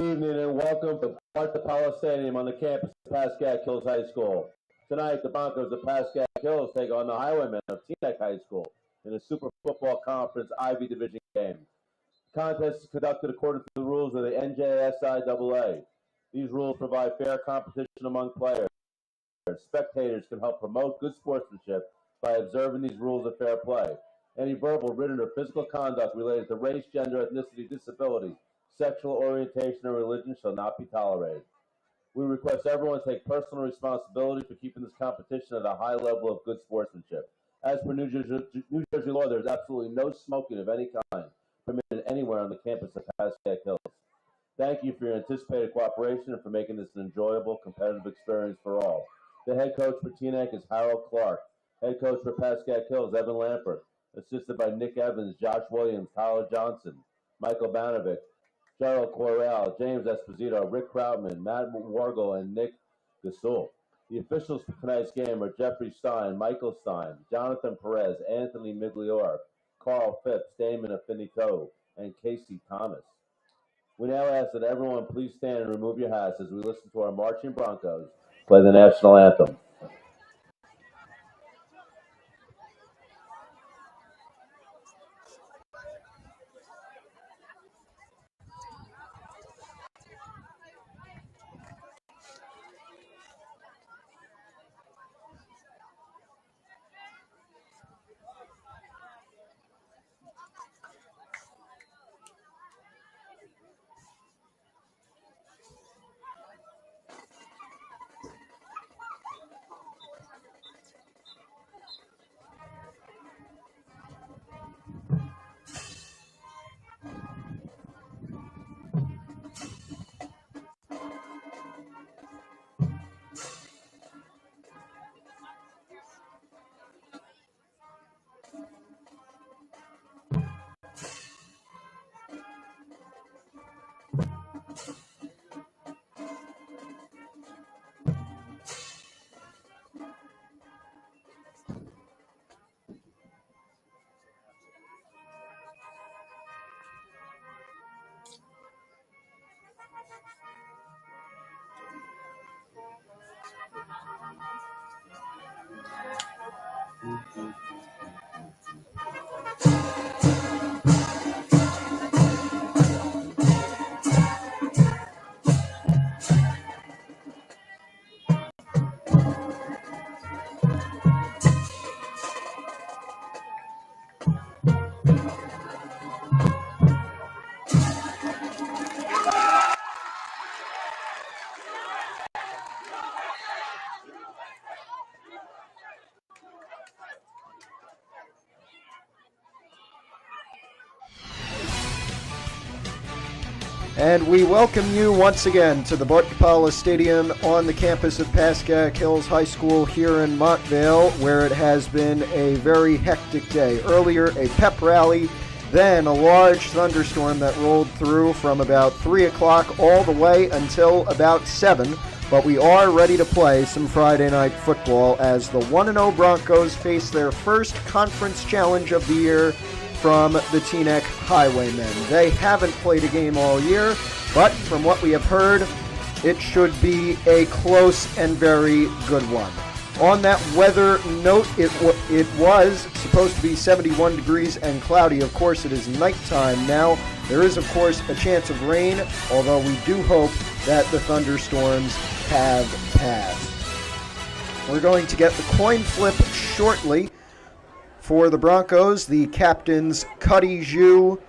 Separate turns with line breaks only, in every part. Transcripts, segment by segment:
Good evening and welcome to Apollo Stadium on the campus of Pascack Hills High School. Tonight, the Broncos of Pascack Hills take on the Highwaymen of Teaneck High School in a Super Football Conference Ivy Division game. The contest is conducted according to the rules of the NJSIAA. These rules provide fair competition among players. Spectators can help promote good sportsmanship by observing these rules of fair play. Any verbal, written, or physical conduct related to race, gender, ethnicity, disability, sexual orientation, or religion shall not be tolerated. We request everyone take personal responsibility for keeping this competition at a high level of good sportsmanship. As per New Jersey law, there is absolutely no smoking of any kind permitted anywhere on the campus of Pascack Hills. Thank you for your anticipated cooperation and for making this an enjoyable, competitive experience for all. The head coach for Teaneck is Harold Clark. Head coach for Pascack Hills, Evan Lampert. Assisted by Nick Evans, Josh Williams, Tyler Johnson, Michael Banovic, Gerald Corral, James Esposito, Rick Krautman, Matt Wargle, and Nick Gasul. The officials for tonight's game are Jeffrey Stein, Michael Stein, Jonathan Perez, Anthony Migliore, Carl Phipps, Damon Affinito, and Casey Thomas. We now ask that everyone please stand and remove your hats as we listen to our marching Broncos play the national anthem.
And we welcome you once again to the Bart DiPaola Stadium on the campus of Pascack Hills High School here in Montvale, where it has been a very hectic day. Earlier, a pep rally, then a large thunderstorm that rolled through from about 3 o'clock all the way until about 7. But we are ready to play some Friday night football as the 1-0 Broncos face their first conference challenge of the year from the Teaneck Highwaymen. They haven't played a game all year, but from what we have heard, it should be a close and very good one. On that weather note, it was supposed to be 71 degrees and cloudy. Of course, it is nighttime now. There is, of course, a chance of rain, although we do hope that the thunderstorms have passed. We're going to get the coin flip shortly. For the Broncos, the captains Cuddy Zhu,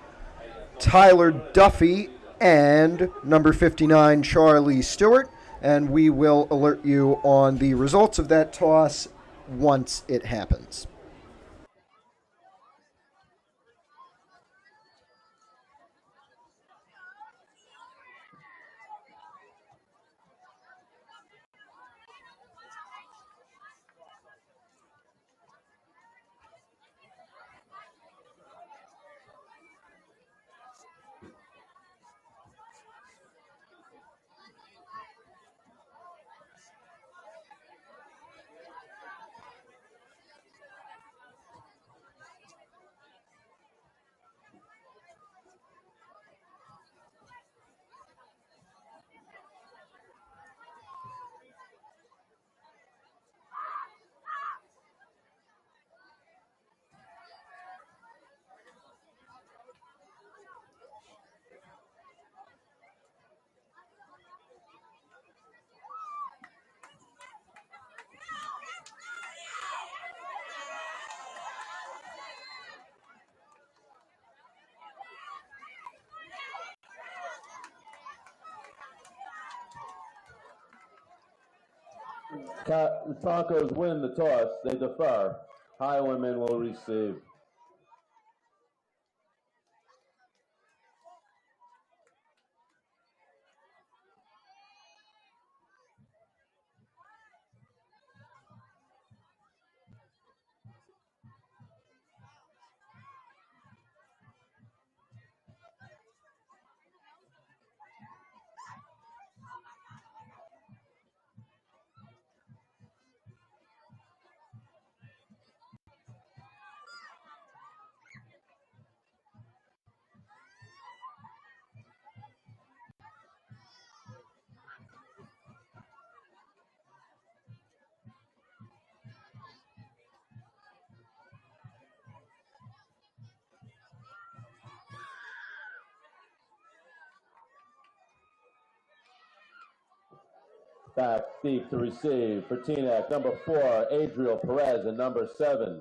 Tyler Duffy, and number 59, Charlie Stewart. And we will alert you on the results of that toss once it happens.
The Broncos win the toss. They defer. Highwaymen will receive. Back deep to receive for Teaneck. Number 4, Adriel Perez, and number 7,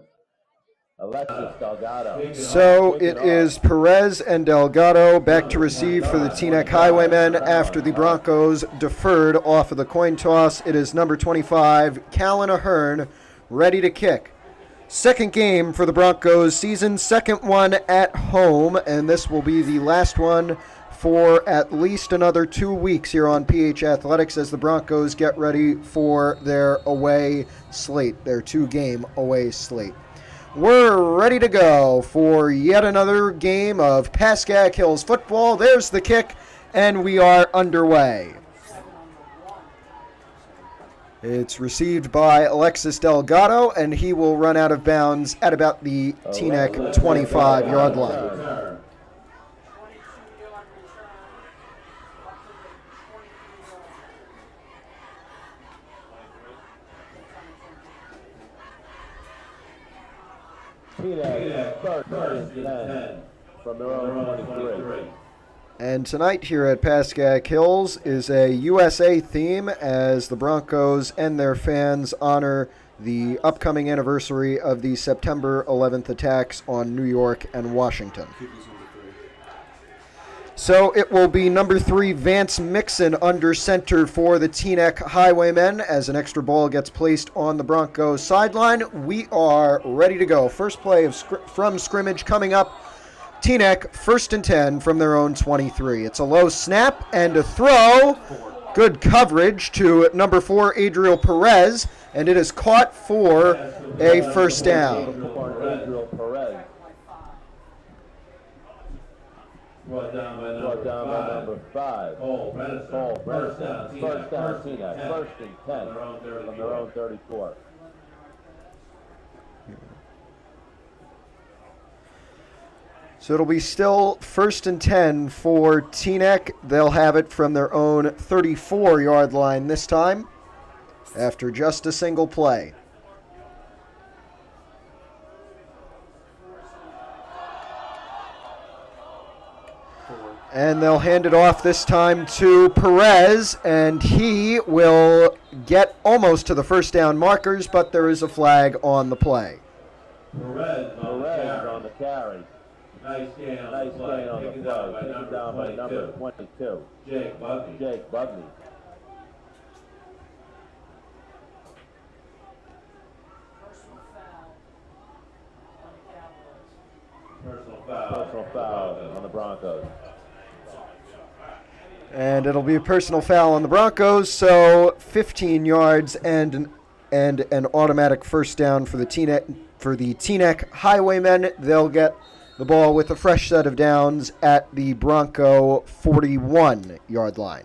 Alexis Delgado.
So it is Perez and Delgado back to receive for the Teaneck Highwaymen after the Broncos deferred off of the coin toss. It is number 25, Callan Ahern, ready to kick. Second game for the Broncos season, second one at home, and this will be the last one for at least another 2 weeks here on PH Athletics as the Broncos get ready for their away slate, their 2-game away slate. We're ready to go for yet another game of Pascack Hills football. There's the kick, and we are underway. It's received by Alexis Delgado, and he will run out of bounds at about the Teaneck 25-yard line.
From their own 23.
And tonight here at Pascack Hills is a USA theme as the Broncos and their fans honor the upcoming anniversary of the September 11th attacks on New York and Washington. So it will be number 3, Vance Mixon under center for the Teaneck Highwaymen as an extra ball gets placed on the Broncos sideline. We are ready to go. First play from scrimmage coming up. Teaneck, 1st and 10 from their own 23. It's a low snap and a throw. Good coverage to number 4, Adriel Perez, and it is caught for a first down.
Brought down by number 5. Cole Brennan. First down, Teaneck. 1st and 10 from their own 34.
So it'll be still 1st and 10 for Teaneck. They'll have it from their own 34-yard line this time after just a single play. And they'll hand it off this time to Perez, and he will get almost to the first down markers, but there is a flag on the play.
Perez on the carry. Nice gain on the play. Taken down by number 22. Jake Bugney. Personal foul on the Broncos.
And it'll be a personal foul on the Broncos, so 15 yards and an automatic first down for the Teaneck Highwaymen. They'll get the ball with a fresh set of downs at the Bronco 41-yard line.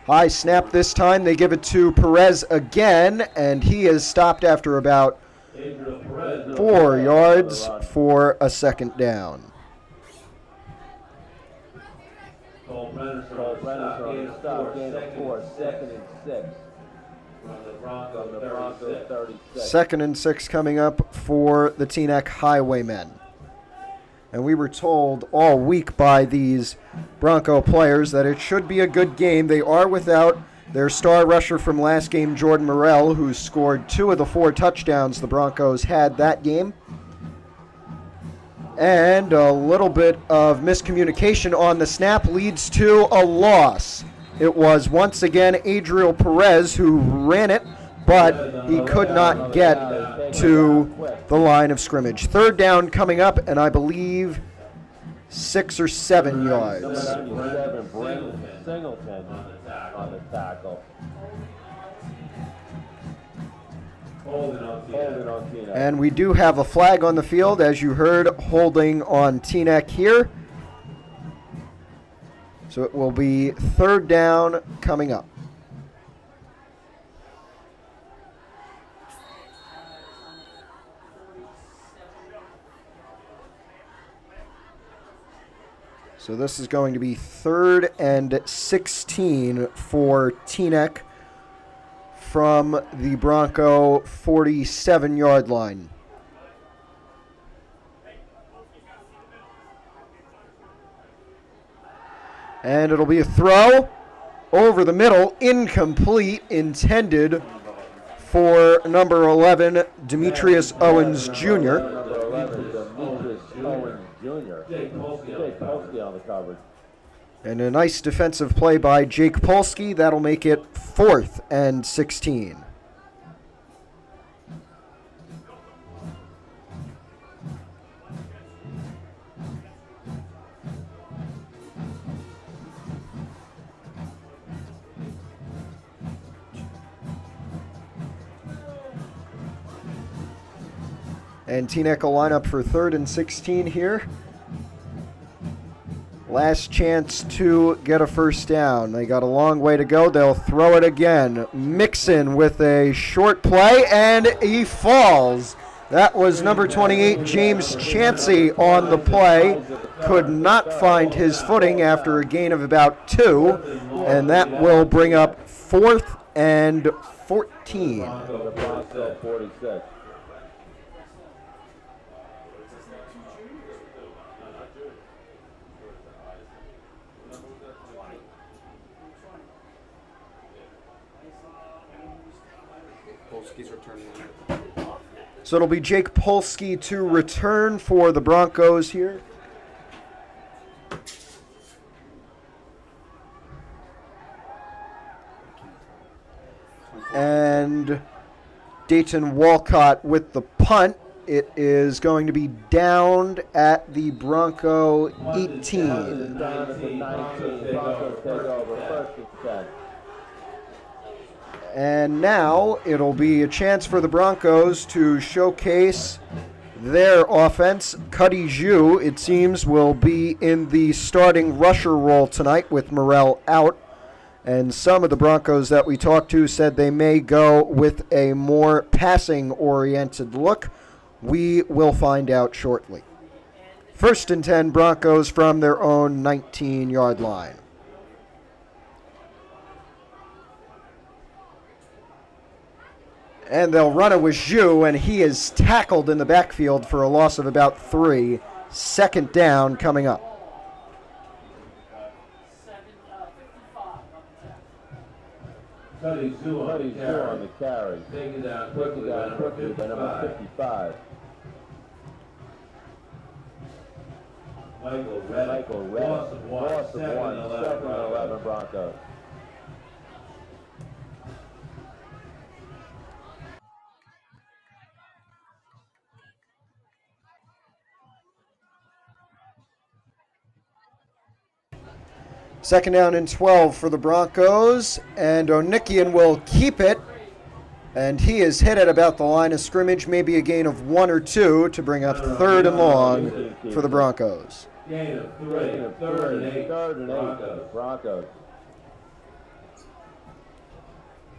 High snap this time. They give it to Perez again, and he is stopped after about 4 yards for a second down.
Cole Brenner on the stop, gain of 4, 2nd and 6. From the Broncos 36.
2nd and 6 coming up for the Teaneck Highwaymen. And we were told all week by these Bronco players that it should be a good game. They are without their star rusher from last game, Jordan Morrell, who scored 2 of the 4 touchdowns the Broncos had that game. And a little bit of miscommunication on the snap leads to a loss It was once again Adriel Perez who ran it, but he could not get to the line of scrimmage. Third down coming up, and I believe 6 or 7 yards.
Singleton on the tackle.
And we do have a flag on the field, as you heard, holding on Teaneck here. So it will be third down coming up. So this is going to be 3rd and 16 for Teaneck from the Bronco 47-yard line. And it'll be a throw over the middle, incomplete, intended for number 11, Demetrius Owens Jr.
Jake Polsky on the coverage.
And a nice defensive play by Jake Polsky. That'll make it 4th and 16. And Teaneck will line up for 3rd and 16 here. Last chance to get a first down. They got a long way to go. They'll throw it again. Mixon with a short play, and he falls. That was number 28, James Chansey, on the play. Could not find his footing after a gain of about 2, and that will bring up 4th and 14. So it'll be Jake Polsky to return for the Broncos here. And Dayton Walcott with the punt. It is going to be downed at the Bronco 18.
Down at the 19. Broncos take over 1st and 10.
And now it'll be a chance for the Broncos to showcase their offense. Cuddy Ju, it seems, will be in the starting rusher role tonight with Morrell out. And some of the Broncos that we talked to said they may go with a more passing-oriented look. We will find out shortly. 1st and 10, Broncos from their own 19-yard line. And they'll run it with Zhu, and he is tackled in the backfield for a loss of about 3. 2nd down coming up.
Cuddy Zhu on the carry. Taking down quickly by number 55. Michael Reddick. Loss of 1. 2nd and 11 Broncos.
Second down and 12 for the Broncos, and Onikian will keep it, and he is hit at about the line of scrimmage, maybe a gain of 1 or 2 to bring up 3rd and long for the Broncos.
Gain of 3, 3rd and 8 Broncos.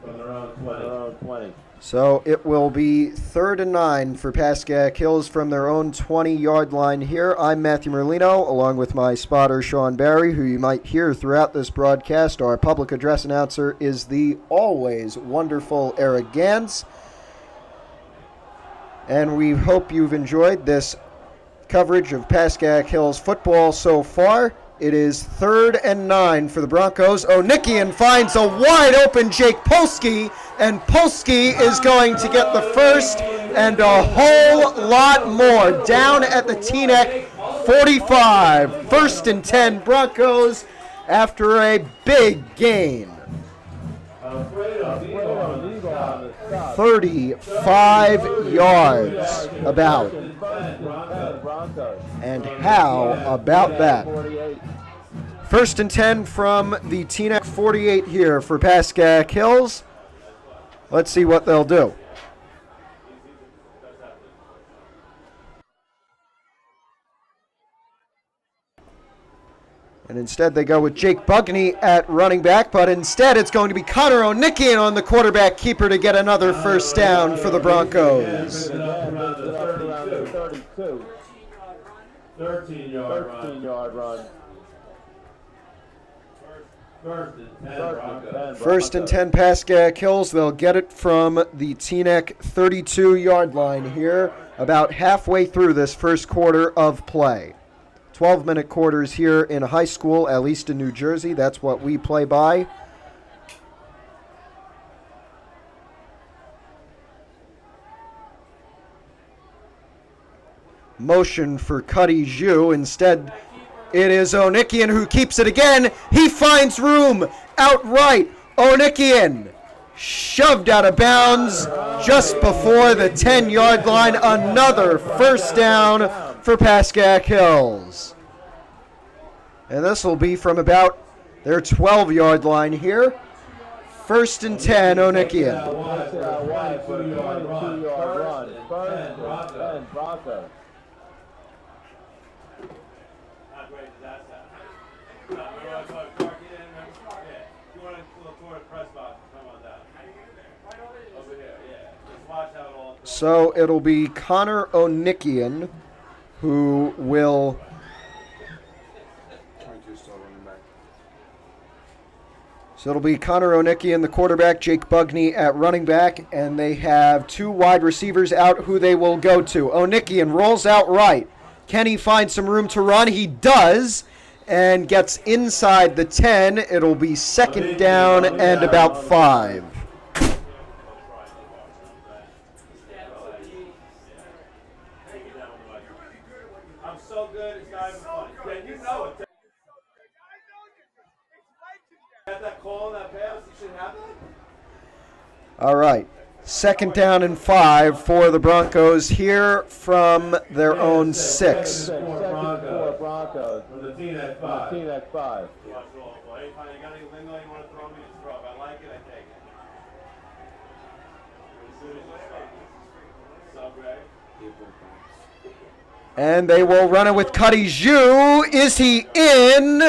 From their own 20.
So it will be 3rd and 9 for Pascack Hills from their own 20-yard line here. I'm Matthew Merlino, along with my spotter, Sean Barry, who you might hear throughout this broadcast. Our public address announcer is the always wonderful Eric Gans. And we hope you've enjoyed this coverage of Pascack Hills football so far. It is 3rd and 9 for the Broncos. Onikian finds a wide-open Jake Polsky, and Polsky is going to get the first and a whole lot more down at the Teaneck 45. 1st and 10 Broncos after a big gain. 35 yards about. And how about that? 1st and 10 from the Teaneck 48 here for Pascack Hills. Let's see what they'll do. And instead they go with Jake Bugney at running back, but instead it's going to be Connor O'Nickian on the quarterback keeper to get another first down for the Broncos.
13-yard run.
First and 10 Pascack Hills. They'll get it from the Teaneck 32-yard line here, about halfway through this first quarter of play. 12-minute quarters here in high school, at least in New Jersey. That's what we play by. Motion for Cuddy Zhu. Instead, it is O'Nickian who keeps it again. He finds room outright. O'Nickian shoved out of bounds just before the 10-yard line. Another first down for Pascack Hills. And this will be from about their 12-yard line here. 1st and 10, O'Nickian.
Broncos.
So it'll be Connor O'Nickian who will it'll be Connor O'Nickian, the quarterback, Jake Bugney at running back, and they have 2 wide receivers out who they will go to. O'Nickian rolls out right. Can he find some room to run? He does, and gets inside the 10. It'll be 2nd down and about 5.
I'm so good, it's not even funny. Yeah, you know it. Had that call and that pass, you should have that.
All right. 2nd down and 5 for the Broncos here from their own 6.
Broncos. For the Teaneck 5. Teaneck 5. You got any lingo you want to throw me? Just throw. If I like it, I take it. As soon as you stop. Sub, Ray.
And they will run it with Cuddy Zhu. Is he in?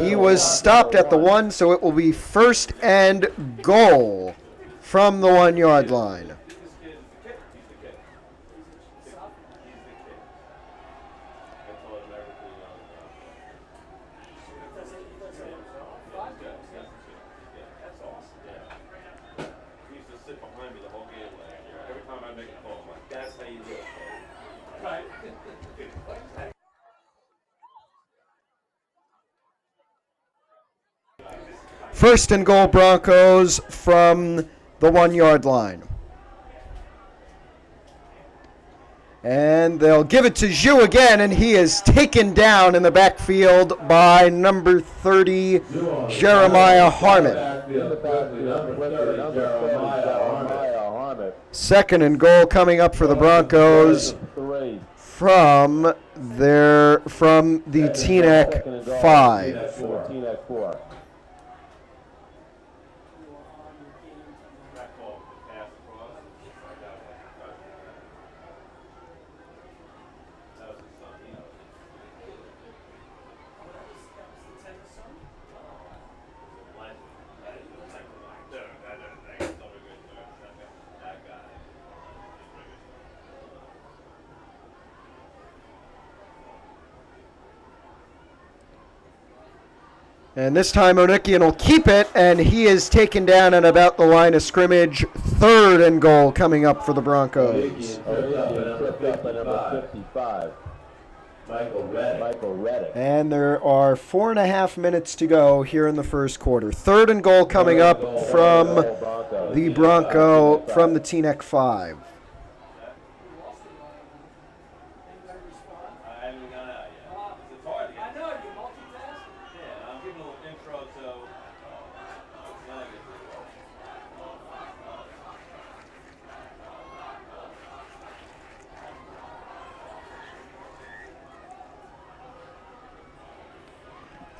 He was stopped at the 1, so it will be 1st and goal from the 1-yard line. First and goal Broncos from the 1-yard line. And they'll give it to Zhu again, and he is taken down in the backfield by number 30, Jeremiah Harmon. 2nd and goal coming up for the Broncos from the Teaneck 5. And this time O'Nickian will keep it, and he is taken down at about the line of scrimmage. 3rd and goal coming up for the Broncos. And there are 4.5 minutes to go here in the first quarter. 3rd and goal coming up from the Bronco from the Teaneck 5.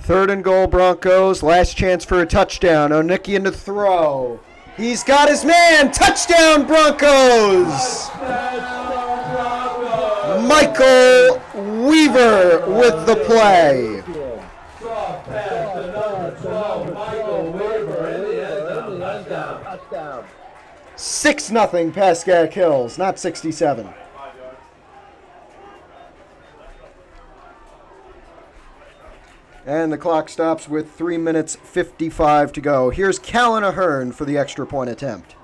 3rd and goal, Broncos. Last chance for a touchdown. O'Nicky in the throw. He's got his man. Touchdown, Broncos! Michael Weaver with the play. 6-0 Pascack Hills, not 67. And the clock stops with 3 minutes 55 to go. Here's Callan Ahern for the extra point attempt.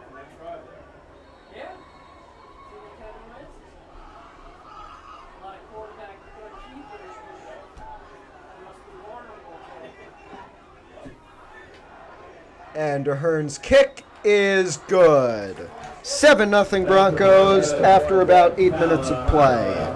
And Ahern's kick is good. 7-0 Broncos after about 8 minutes of play.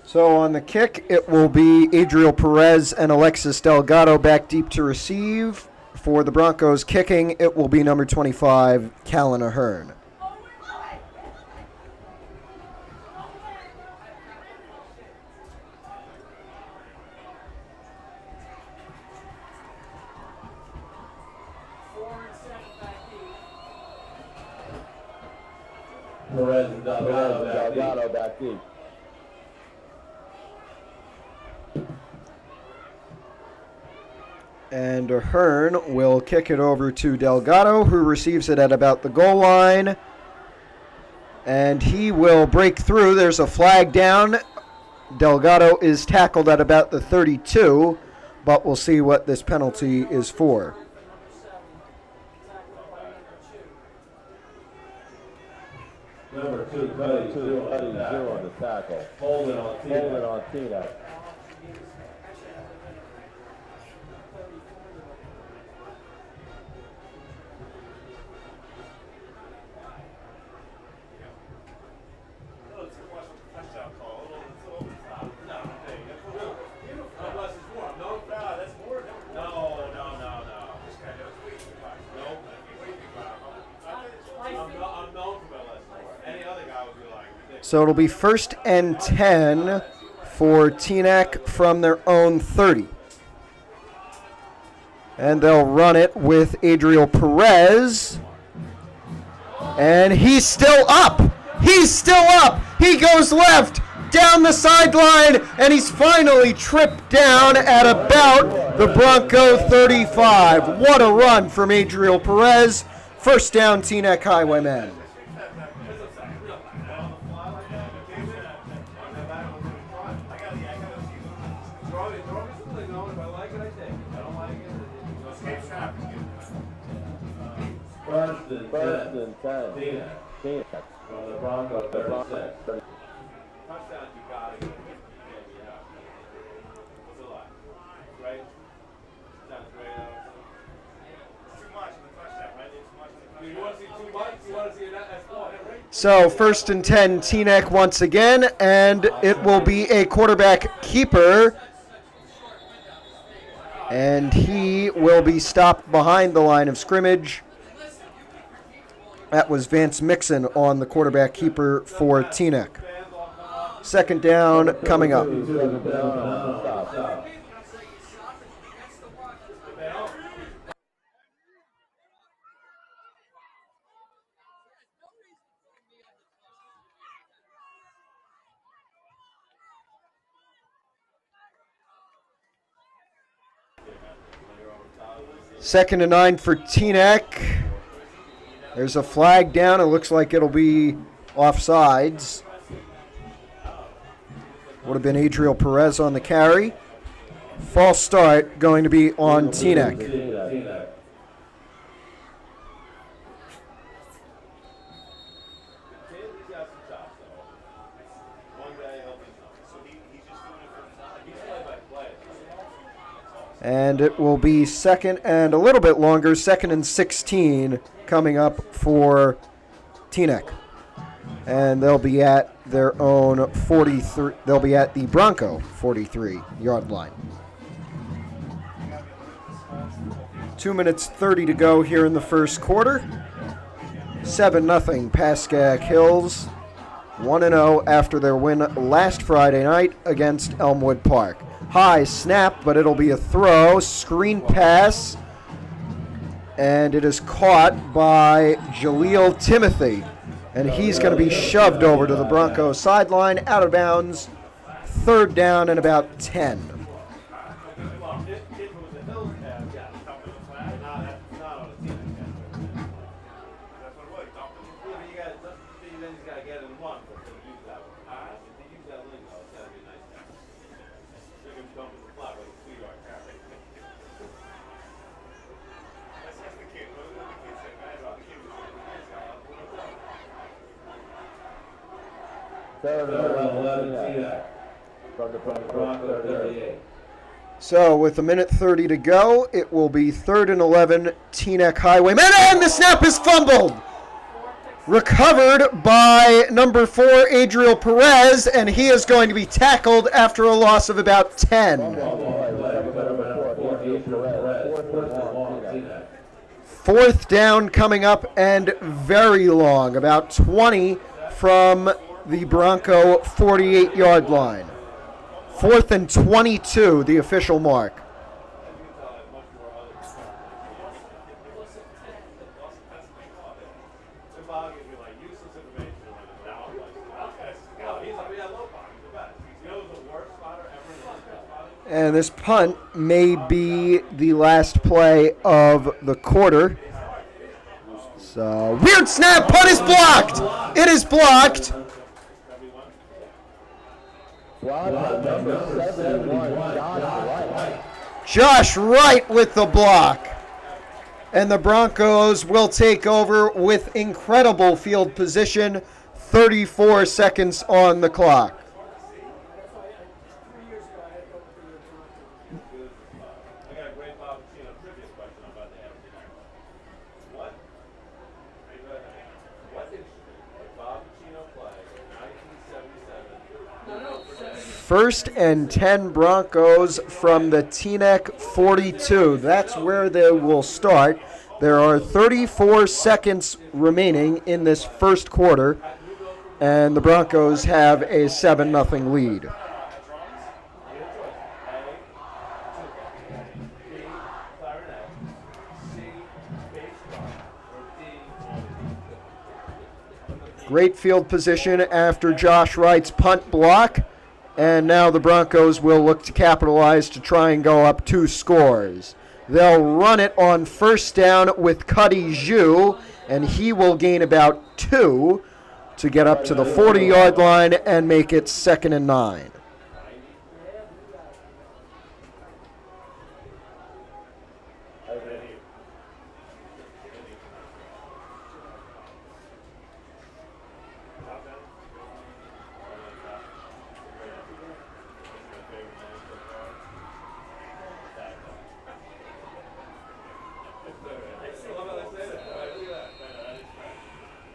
So on the kick, it will be Adriel Perez and Alexis Delgado back deep to receive. For the Broncos kicking, it will be number 25, Callan Ahern.
Perez and Delgado back deep.
And Ahern will kick it over to Delgado, who receives it at about the goal line. And he will break through. There's a flag down. Delgado is tackled at about the 32, but we'll see what this penalty is for.
Number 2, cutting zero on the tackle. Holding on Teaneck.
So it'll be 1st and 10 for Teaneck from their own 30. And they'll run it with Adriel Perez. And he's still up. He's still up. He goes left down the sideline, and he's finally tripped down at about the Bronco 35. What a run from Adriel Perez. First down, Teaneck Highwaymen.
First and 10. Teaneck. From the Broncos, 36. Touchdown, you got it. Yeah. What's a lot? Right? Sounds great. Too much in the touchdown, right? You want to see too much? You want to see that's one, right?
So 1st and 10, Teaneck once again, and it will be a quarterback keeper. And he will be stopped behind the line of scrimmage. That was Vance Mixon on the quarterback keeper for Teaneck. 2nd down coming up. Second and 9 for Teaneck. There's a flag down. It looks like it'll be offsides. Would have been Adriel Perez on the carry. False start going to be on Teaneck. And it will be second and a little bit longer, 2nd and 16 coming up for Teaneck. And they'll be at their own 43. They'll be at the Bronco 43-yard line. 2 minutes 30 to go here in the first quarter. 7-0 Pascack Hills. 1-0 after their win last Friday night against Elmwood Park. High snap, but it'll be a throw. Screen pass. And it is caught by Jaleel Timothy. And he's going to be shoved over to the Broncos sideline, out of bounds. 3rd down and about 10. So with 1:30 to go, it will be 3rd and 11, Teaneck Highwaymen, and the snap is fumbled. Recovered by number 4, Adriel Perez, and he is going to be tackled after a loss of about 10. 4th down coming up and very long, about 20 from the Bronco 48-yard line. 4th and 22, the official mark. And this punt may be the last play of the quarter. So, weird snap, punt is blocked. It is blocked. Josh Wright with the block. And the Broncos will take over with incredible field position. 34 seconds on the clock. First and 10 Broncos from the Teaneck 42. That's where they will start. There are 34 seconds remaining in this first quarter, and the Broncos have a 7-0 lead. Great field position after Josh Wright's punt block. And now the Broncos will look to capitalize to try and go up 2 scores. They'll run it on 1st down with Cuddy Zhu, and he will gain about 2 to get up to the 40-yard line and make it 2nd and 9.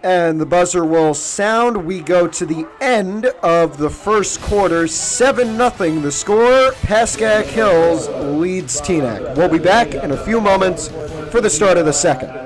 And the buzzer will sound. We go to the end of the first quarter. 7-0 the score. Pascack Hills leads Teaneck. We'll be back in a few moments for the start of the second.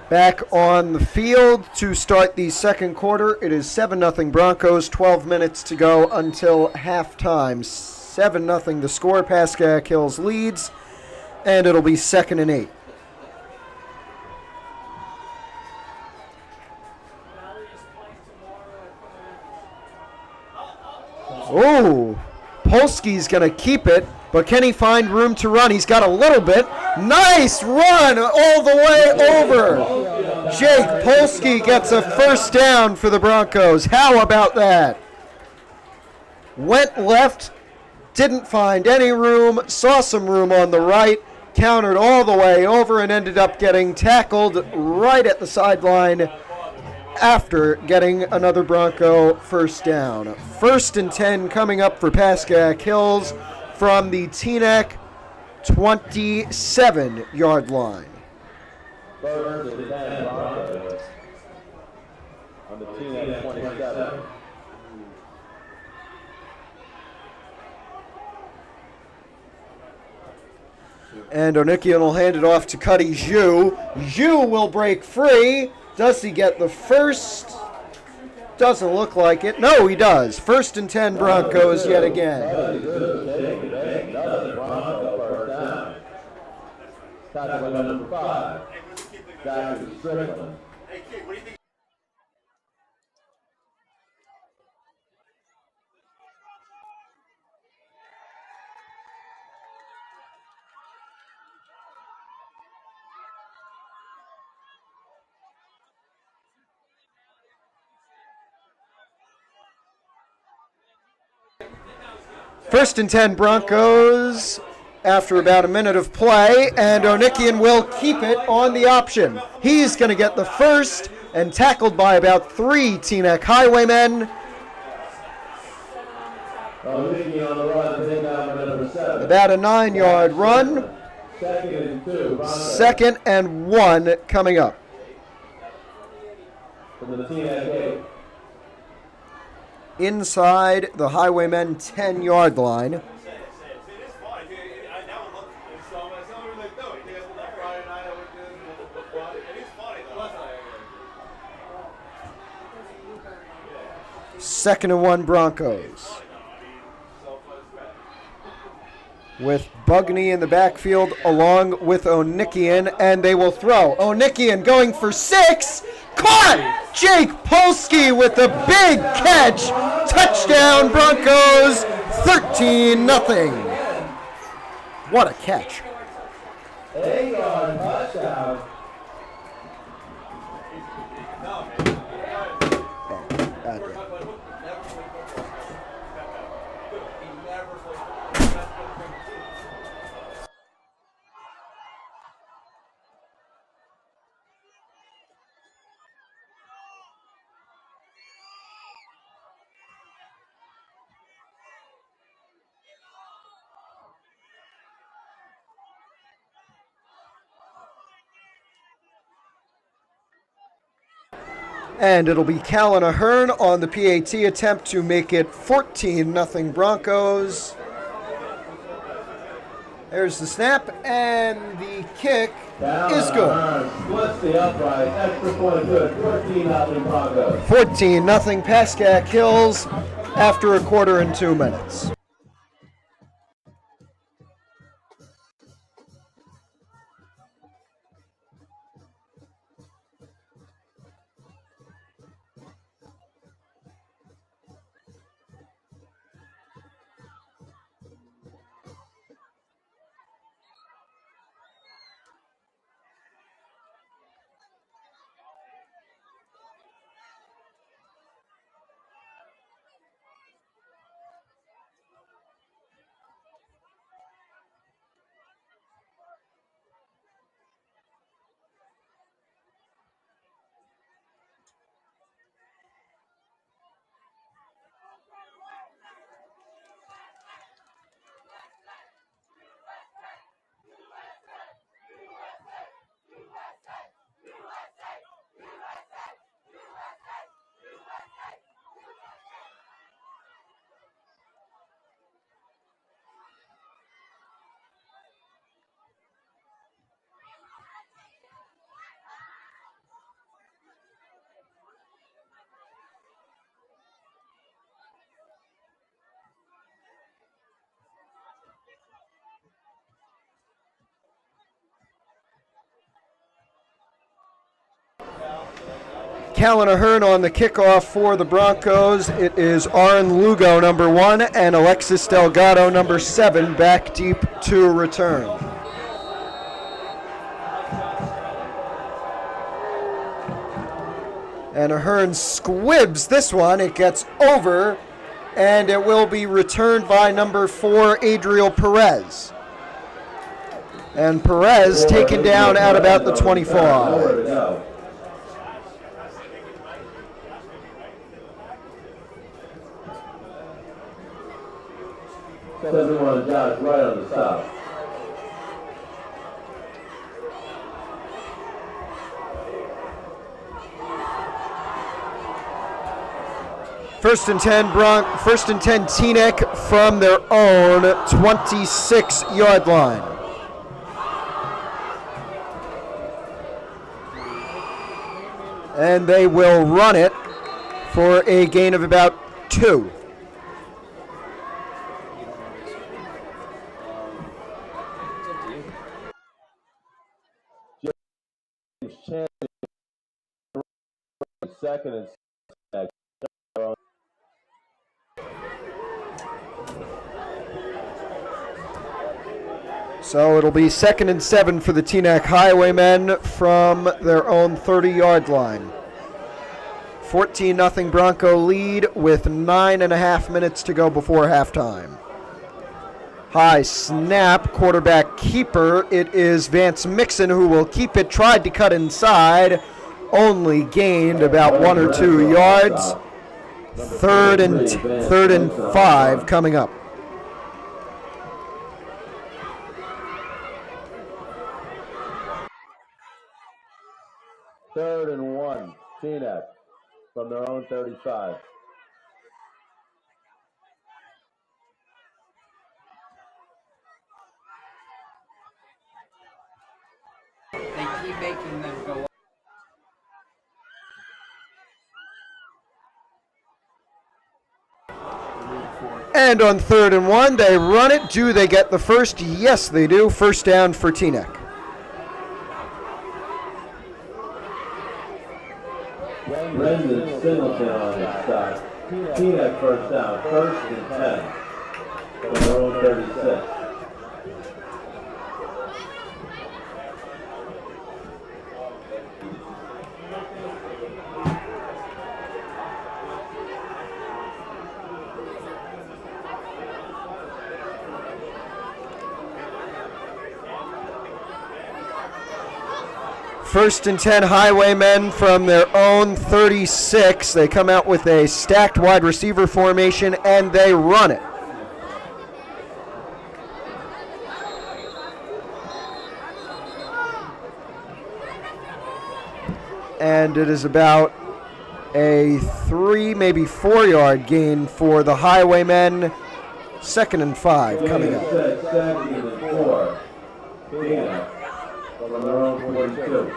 Back on the field to start the second quarter. It is 7-0 Broncos, 12 minutes to go until halftime. 7-0 the score. Pascack Hills leads, and it'll be 2nd and 8. Oh, Polsky's going to keep it, but can he find room to run? He's got a little bit. Nice run all the way over. Jake Polsky gets a first down for the Broncos. How about that? Went left, didn't find any room, saw some room on the right, countered all the way over and ended up getting tackled right at the sideline after getting another Bronco first down. 1st and 10 coming up for Pascack Hills from the Teaneck 27-yard line.
First and 10 Broncos on the Teaneck 27.
And Onikian will hand it off to Cuddy Zhu. Zhu will break free. Does he get the first? Doesn't look like it. No, he does. 1st and 10 Broncos yet again.
Another Bronco first down. Tackle number 5. Zachary Strickland.
Hey kid, what do you think?
First and 10 Broncos after about a minute of play, and Onikian will keep it on the option. He's going to get the first and tackled by about 3 Teaneck Highwaymen.
Onikian on the run, take down number 7.
About a 9-yard run.
2nd and 2.
2nd and 1 coming up.
From the Teaneck 8.
Inside the Highwaymen 10-yard line. Second and 1 Broncos. With Bugney in the backfield along with Onikian, and they will throw. Onikian going for 6. Caught! Jake Polsky with a big catch. Touchdown Broncos, 13-0. What a catch.
8-yard touchdown.
And it'll be Callan Ahern on the PAT attempt to make it 14-0 Broncos. There's the snap, and the kick is good.
Splits the upright. Extra point good. 14-0 Broncos.
14-0 Pascack Hills after a quarter and 2 minutes. Callan Ahern on the kickoff for the Broncos. It is Aaron Lugo, number 1, and Alexis Delgado, number 7, back deep to return. And Ahern squibs this one. It gets over, and it will be returned by number 4, Adriel Perez. And Perez taken down at about the 25.
Says we want to jog right on the stop.
First and 10, Teaneck from their own 26-yard line. And they will run it for a gain of about 2.
Second and
so it'll be 2nd and 7 for the Teaneck Highwaymen from their own 30-yard line. 14-0 Bronco lead with 9.5 minutes to go before halftime. High snap, quarterback keeper. It is Vance Mixon who will keep it. Tried to cut inside, only gained about 1 or 2 yards. Third and 5 coming up.
Third and 1, Teaneck from their own 35.
They keep making them go up.
And on 3rd and 1, they run it. Do they get the first? Yes, they do. First down for Teaneck.
Brendan Singleton on his side. Teaneck first down. First and 10 from their own 36.
First and 10 Highwaymen from their own 36. They come out with a stacked wide receiver formation, and they run it. And it is about a 3, maybe 4-yard gain for the Highwaymen. 2nd and 5 coming up.
2nd and 4. Teaneck from their own 42.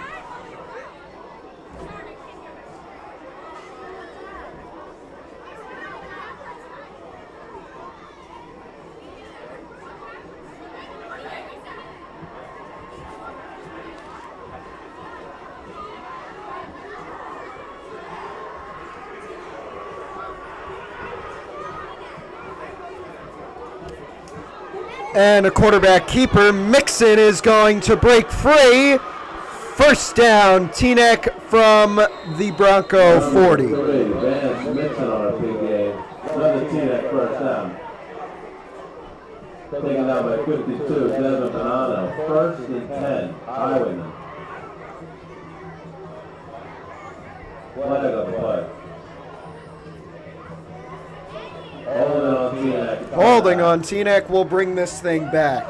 And a quarterback keeper, Mixon, is going to break free. First down, Teaneck from the Bronco 40.
Vance Mixon on a big game. Another Teaneck first down. Taken down by 52, Desmond Bonanno. First and 10, Highwaymen. Flag on the play.
Holding on Teaneck will bring this thing back.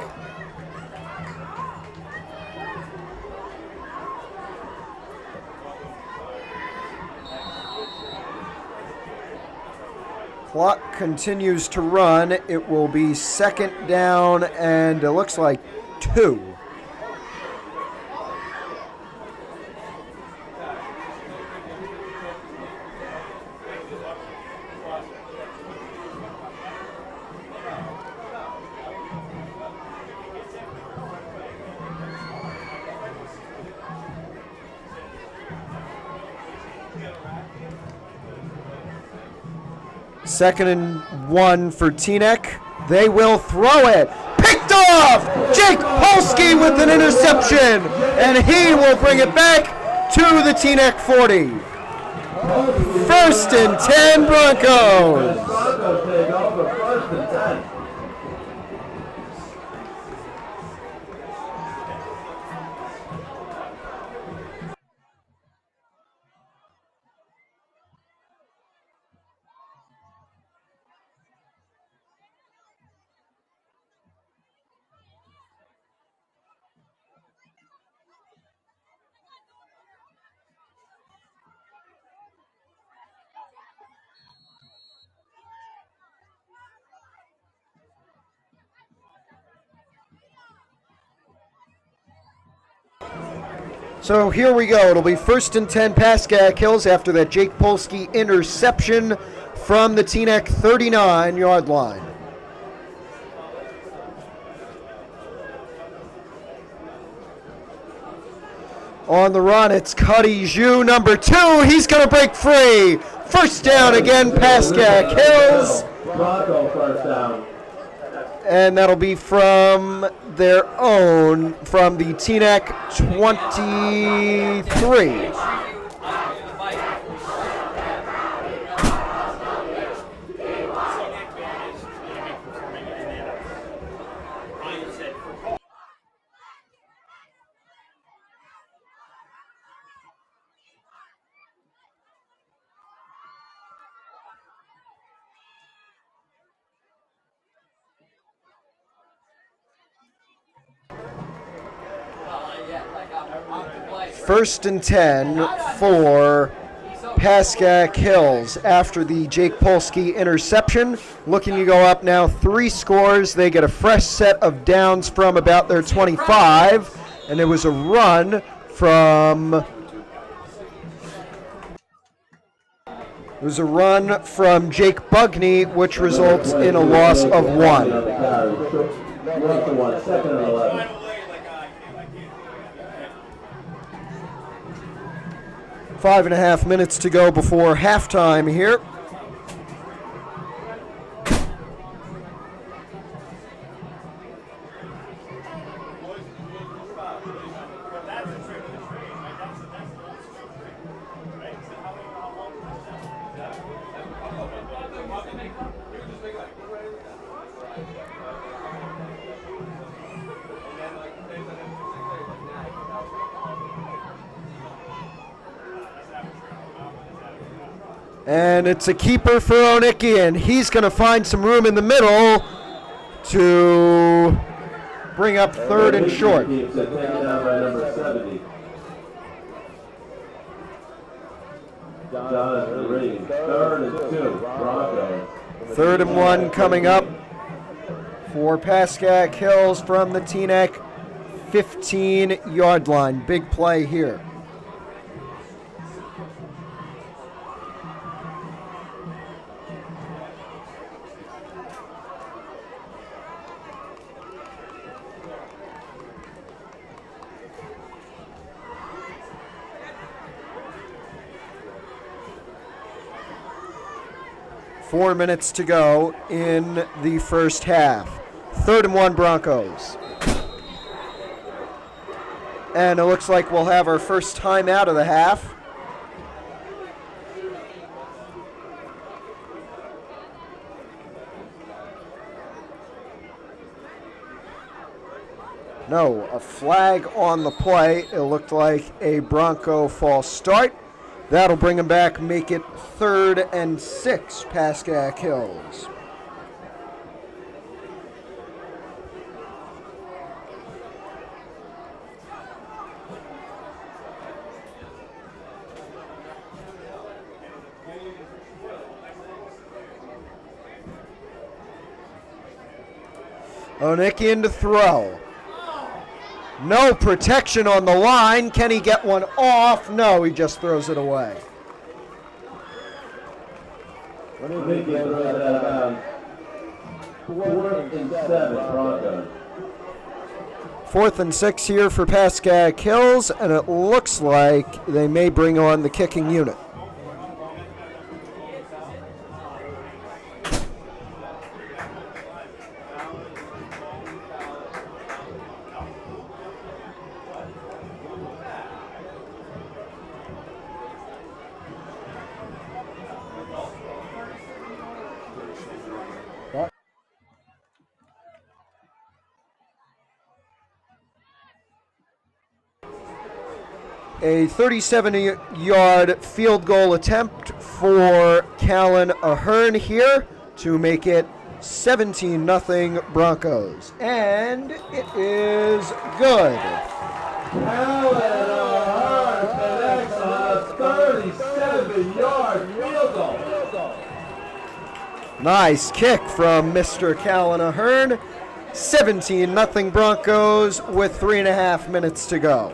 Clock continues to run. It will be 2nd down, and it looks like 2. 2nd and 1 for Teaneck. They will throw it. Picked off! Jake Polsky with an interception, and he will bring it back to the Teaneck 40. 1st and 10 Broncos.
Broncos take over 1st and 10.
So here we go. It'll be 1st and 10 Pascack Hills after that Jake Polsky interception from the Teaneck 39-yard line. On the run, it's Cuddy Zhu, number 2. He's going to break free. 1st down again, Pascack Hills.
Bronco 1st down.
And that'll be from their own, from the Teaneck 23. First and 10 for Pascack Hills after the Jake Polsky interception. Looking to go up now 3 scores. They get a fresh set of downs from about their 25. And it was a run from Jake Bugney, which results in a loss of 1.
2nd and 11.
5.5 minutes to go before halftime here. And it's a keeper for Onickian. He's going to find some room in the middle to bring up 3rd and short.
Keeps it taken down by number 70. Jonathan Reed, 3rd and 2, Broncos.
3rd and 1 coming up for Pascack Hills from the Teaneck 15-yard line. Big play here. Four minutes to go in the first half. 3rd and 1 Broncos. And it looks like we'll have our first time out of the half. No, a flag on the play. It looked like a Bronco false start. That'll bring them back, make it 3rd and 6, Pascack Hills. Onickian to throw. No protection on the line. Can he get one off? No, he just throws it away.
What do you think he throws that out? 4th and 7, Broncos.
4th and 6 here for Pascack Hills, and it looks like they may bring on the kicking unit. A 37-yard field goal attempt for Callan Ahern here to make it 17-0 Broncos. And it is good.
Callan Ahern connects on a 37-yard field goal.
Nice kick from Mr. Callan Ahern. 17-0 Broncos with 3.5 minutes to go.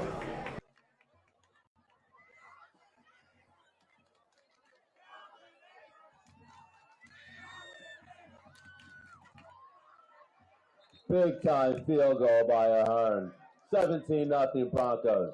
Big time field goal by Ahern. 17-0 Broncos.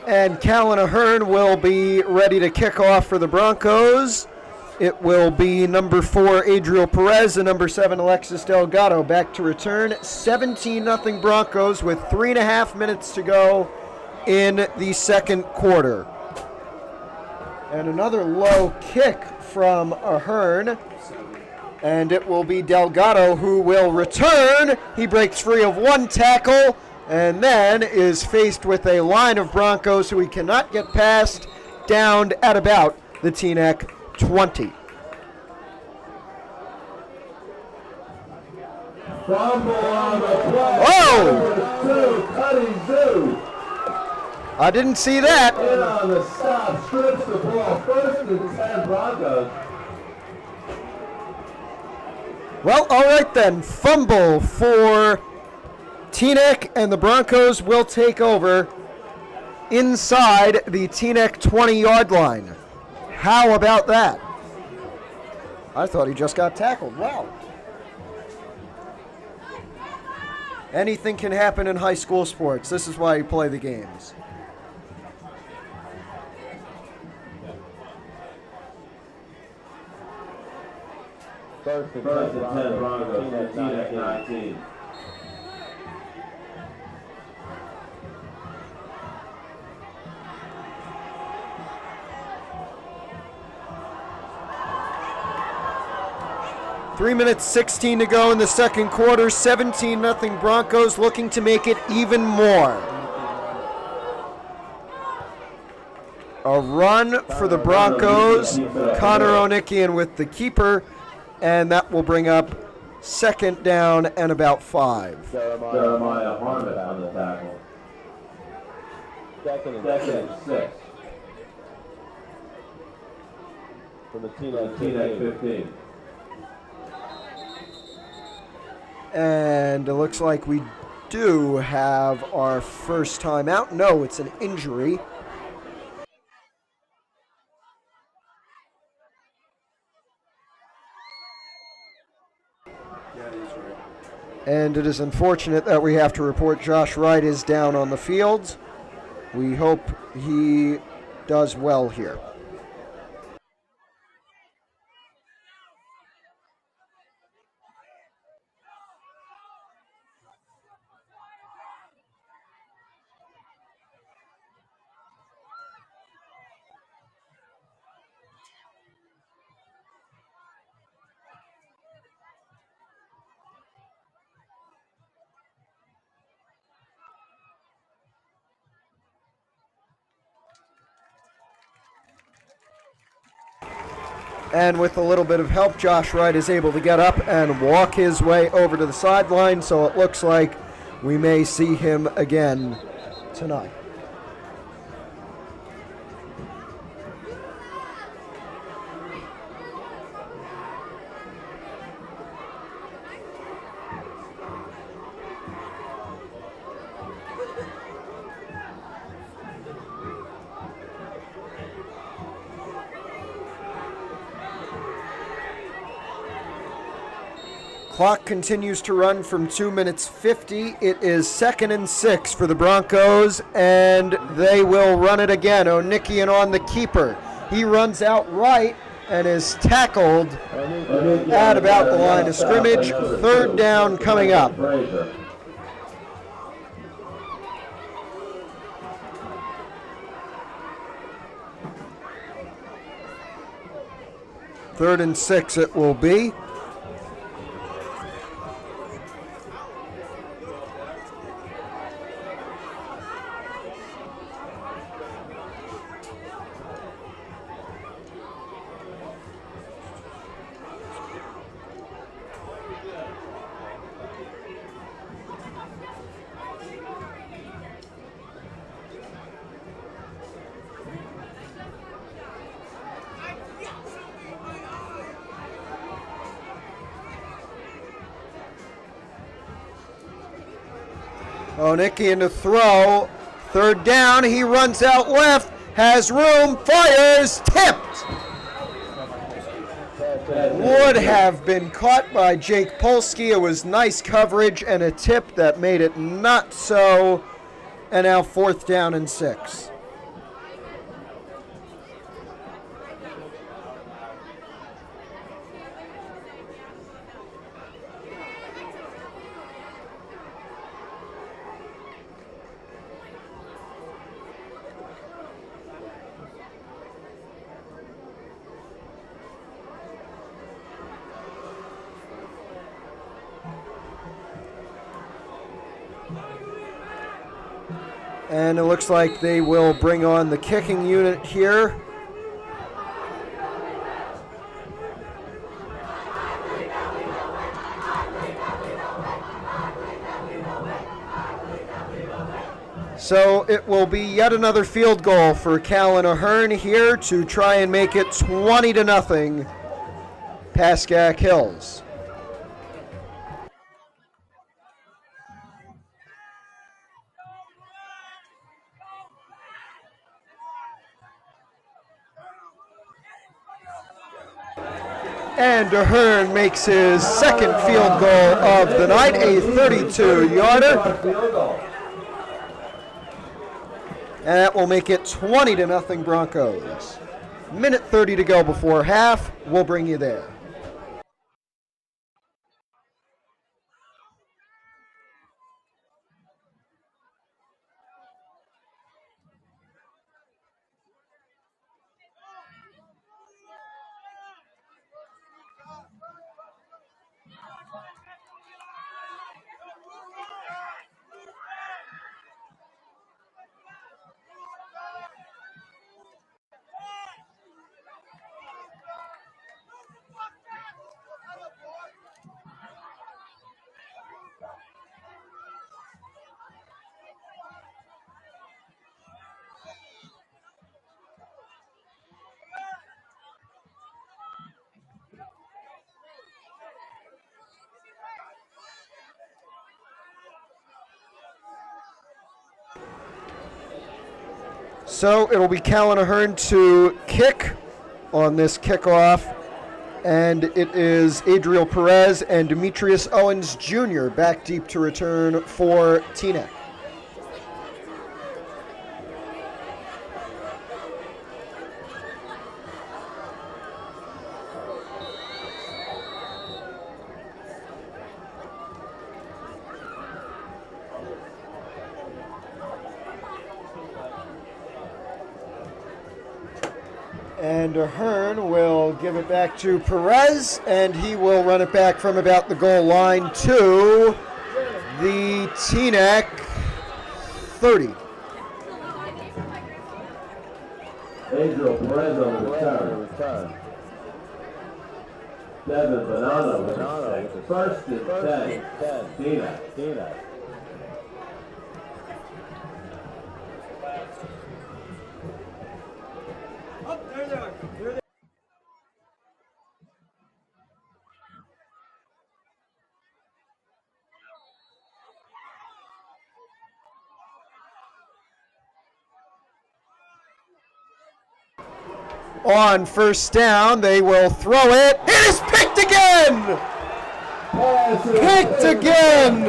And Callan Ahern will be ready to kick off for the Broncos. It will be number 4, Adriel Perez, and number 7, Alexis Delgado, back to return. 17-0 Broncos with 3.5 minutes to go in the second quarter. And another low kick from Ahern. And it will be Delgado who will return. He breaks free of one tackle and then is faced with a line of Broncos who he cannot get past, downed at about the Teaneck 20.
Fumble on the play.
Oh!
Cutting Zoo.
I didn't see that.
In on the stop, strips the ball. First and 10 Broncos.
Well, all right then. Fumble for Teaneck, and the Broncos will take over inside the Teaneck 20-yard line. How about that? I thought he just got tackled. Wow. Anything can happen in high school sports. This is why you play the games.
First and 10 Broncos at Teaneck 19.
Three minutes, 16 to go in the second quarter. 17-0 Broncos, looking to make it even more. A run for the Broncos. Connor Onikian with the keeper, and that will bring up second down and about 5.
Jeremiah Harmon on the tackle. Second and 6. From the Teaneck 15.
And it looks like we do have our first time out. No, it's an injury. And it is unfortunate that we have to report Josh Wright is down on the field. We hope he does well here. And with a little bit of help, Josh Wright is able to get up and walk his way over to the sideline, so it looks like we may see him again tonight. Clock continues to run from 2 minutes 50. It is 2nd and 6 for the Broncos, and they will run it again. O'Nickian on the keeper. He runs out right and is tackled at about the line of scrimmage. 3rd down coming up. 3rd and 6 it will be. O'Nickian to throw. 3rd down. He runs out left. Has room. Fires. Tipped. Would have been caught by Jake Polsky. It was nice coverage and a tip that made it not so. And now 4th down and 6. And it looks like they will bring on the kicking unit here. So it will be yet another field goal for Callan Ahern here to try and make it 20-0 Pascack Hills. And Ahern makes his 2nd field goal of the night, a 32-yarder. And that will make it 20-0 Broncos. Minute 30 to go before half. We'll bring you there. So it'll be Callan Ahern to kick on this kickoff, and it is Adriel Perez and Demetrius Owens Jr. back deep to return for Teaneck. And Ahern will give it back to Perez, and he will run it back from about the goal line to the Teaneck 30.
Adriel Perez on the return. Devin Banana with the 1st and 10. Teaneck.
On 1st down, they will throw it. It is picked again! Picked again.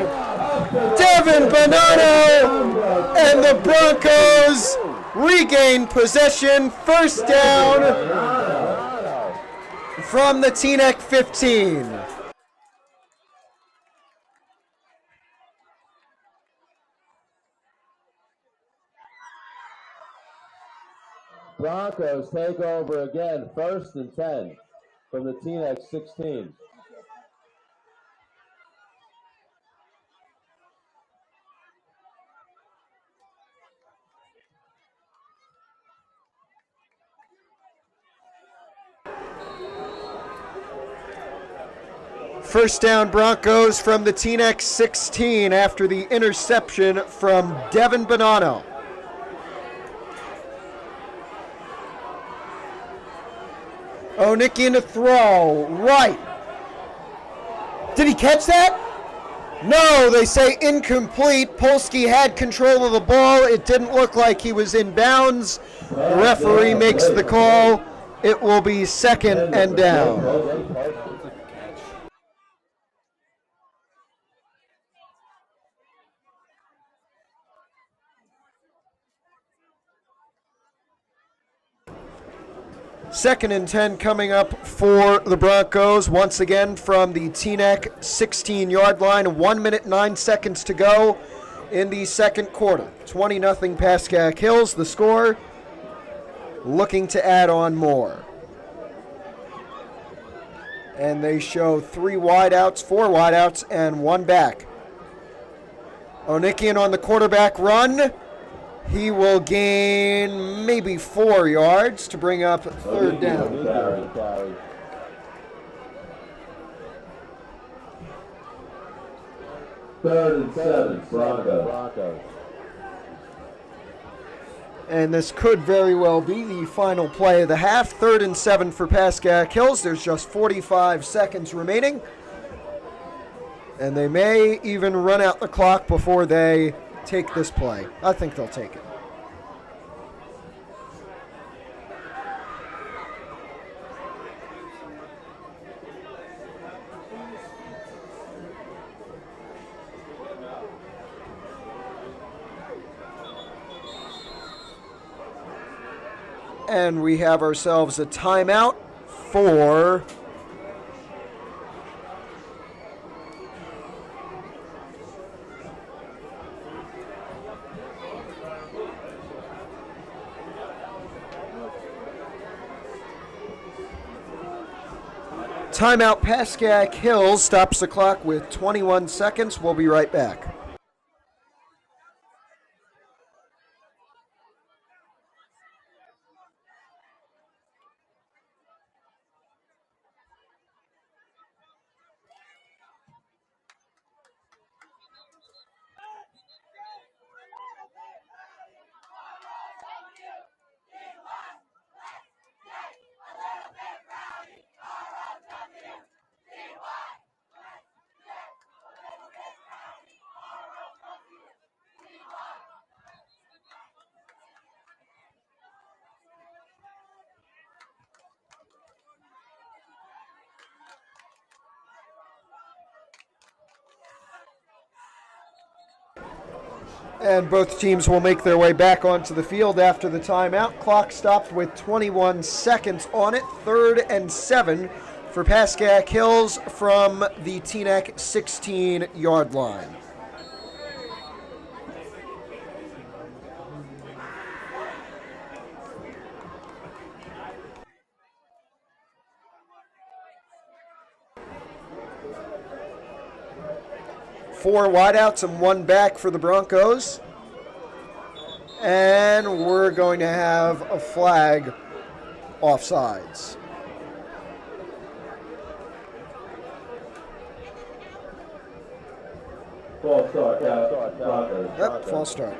Devin Bonanno, and the Broncos regain possession. First down from the Teaneck 15.
Broncos take over again, 1st and 10 from the Teaneck 16.
First down Broncos from the Teaneck 16 after the interception from Devin Bonanno. Onicki in the throw, right. Did he catch that? No, they say incomplete. Polsky had control of the ball. It didn't look like he was in bounds. The referee makes the call. It will be 2nd and down. Second and 10 coming up for the Broncos. Once again from the Teaneck 16-yard line. 1 minute, 9 seconds to go in the second quarter. 20-0 Pascack Hills, the score. Looking to add on more. And they show 3 wideouts, 4 wideouts, and 1 back. Onicki on the quarterback run. He will gain maybe 4 yards to bring up 3rd down.
Third and 7, Broncos.
And this could very well be the final play of the half. 3rd and 7 for Pascack Hills. There's just 45 seconds remaining. And they may even run out the clock before they take this play. I think they'll take it. And we have ourselves a timeout for timeout. Pascack Hills stops the clock with 21 seconds. We'll be right back. And both teams will make their way back onto the field after the timeout. Clock stopped with 21 seconds on it. 3rd and 7 for Pascack Hills from the Teaneck 16-yard line. Four wideouts and 1 back for the Broncos. And we're going to have a flag offsides.
False start, yeah.
Yep, false start.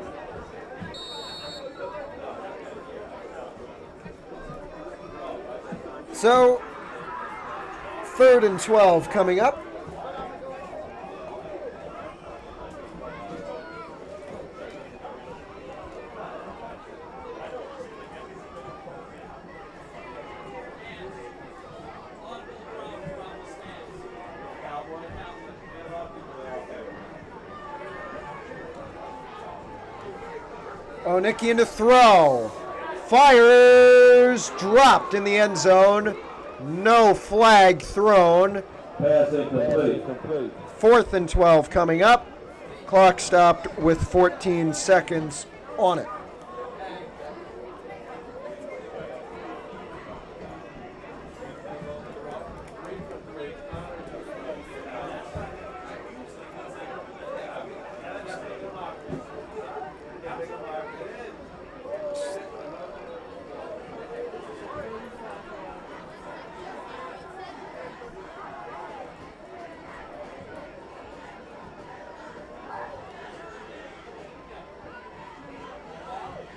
So, 3rd and 12 coming up. Onicki in to throw. Fires, dropped in the end zone. No flag thrown.
Pass incomplete.
4th and 12 coming up. Clock stopped with 14 seconds on it.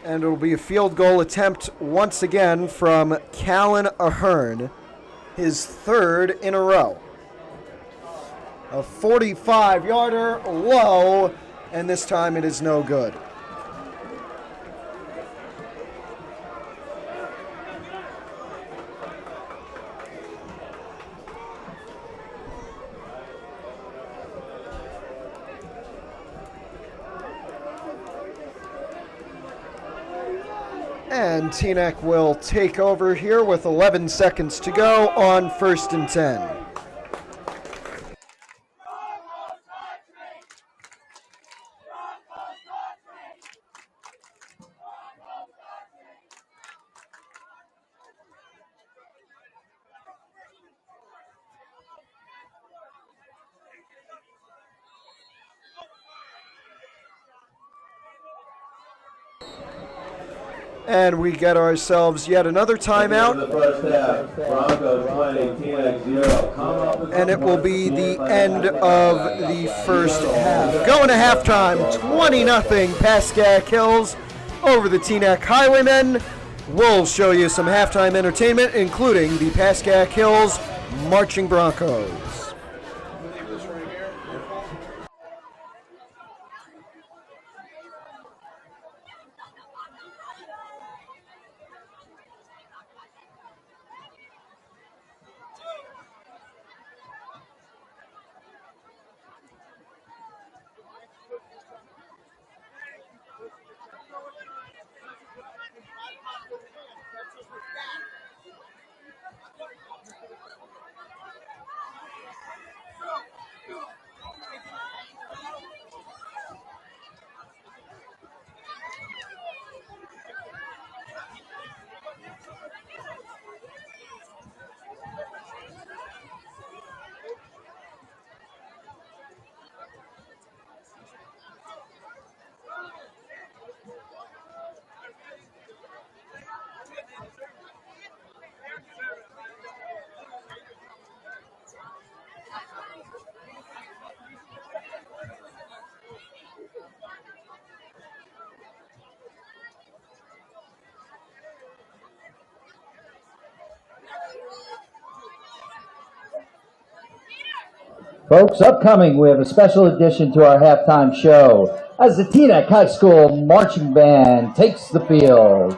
And it'll be a field goal attempt once again from Callan Ahern, his 3rd in a row. A 45-yarder low, and this time it is no good. And Teaneck will take over here with 11 seconds to go on 1st and 10. And we get ourselves yet another timeout.
The first half, Broncos 20, Teaneck 0.
And it will be the end of the first half. Going to halftime, 20-0 Pascack Hills over the Teaneck Highwaymen. We'll show you some halftime entertainment, including the Pascack Hills Marching Broncos.
Folks, upcoming, we have a special addition to our halftime show as the Teaneck High School Marching Band takes the field.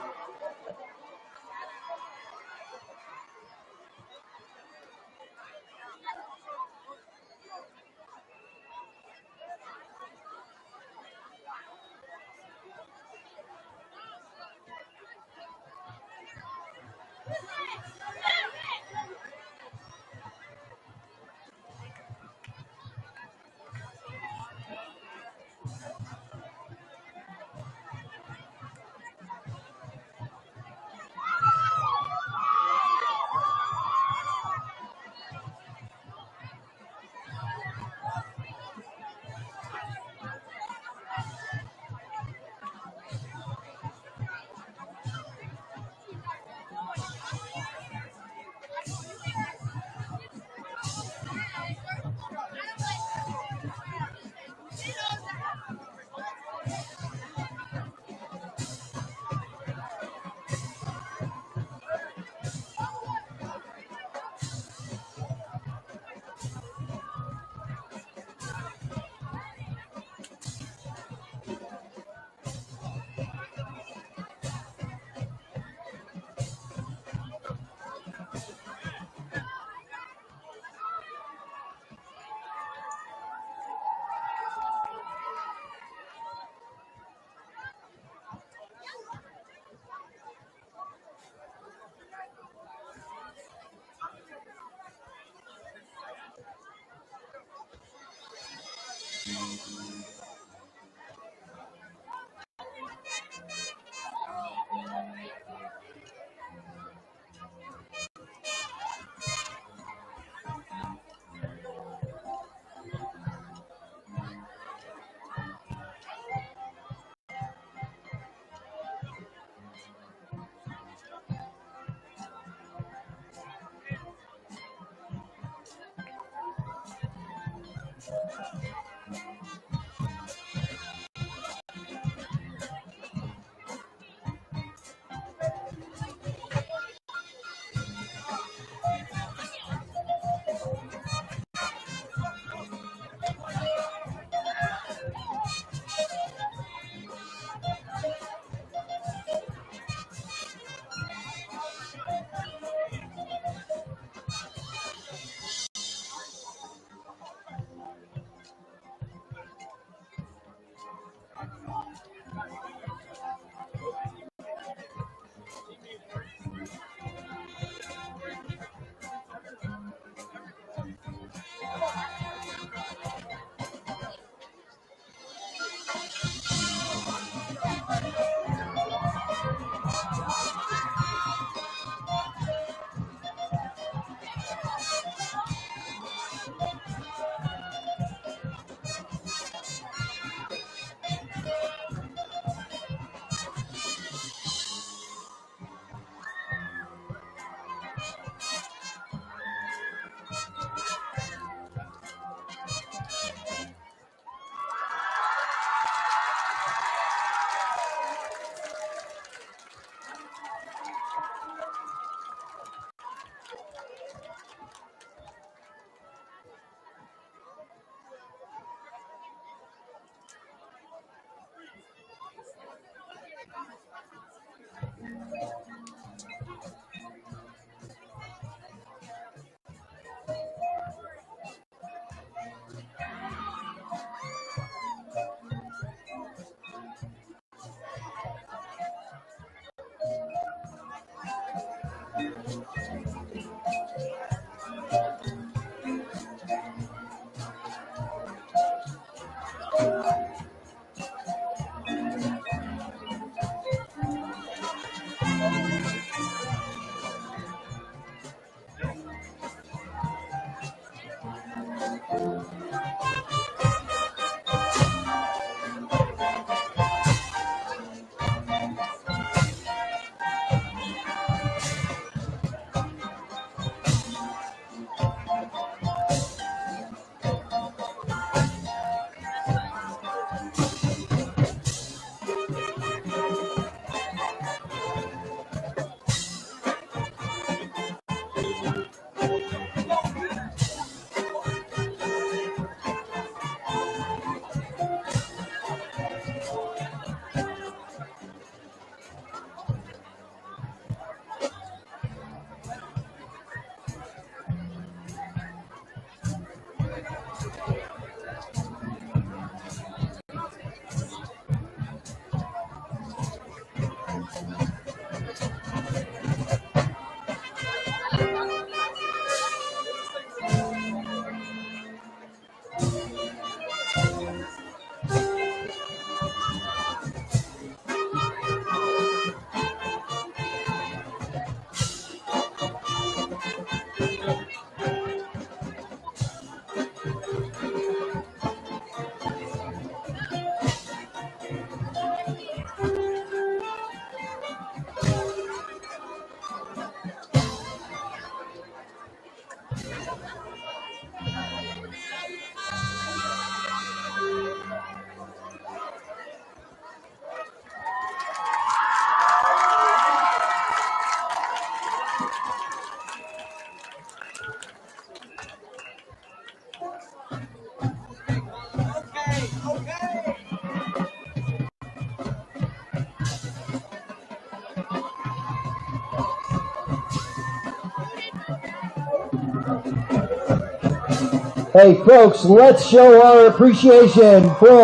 Hey folks, let's show our appreciation for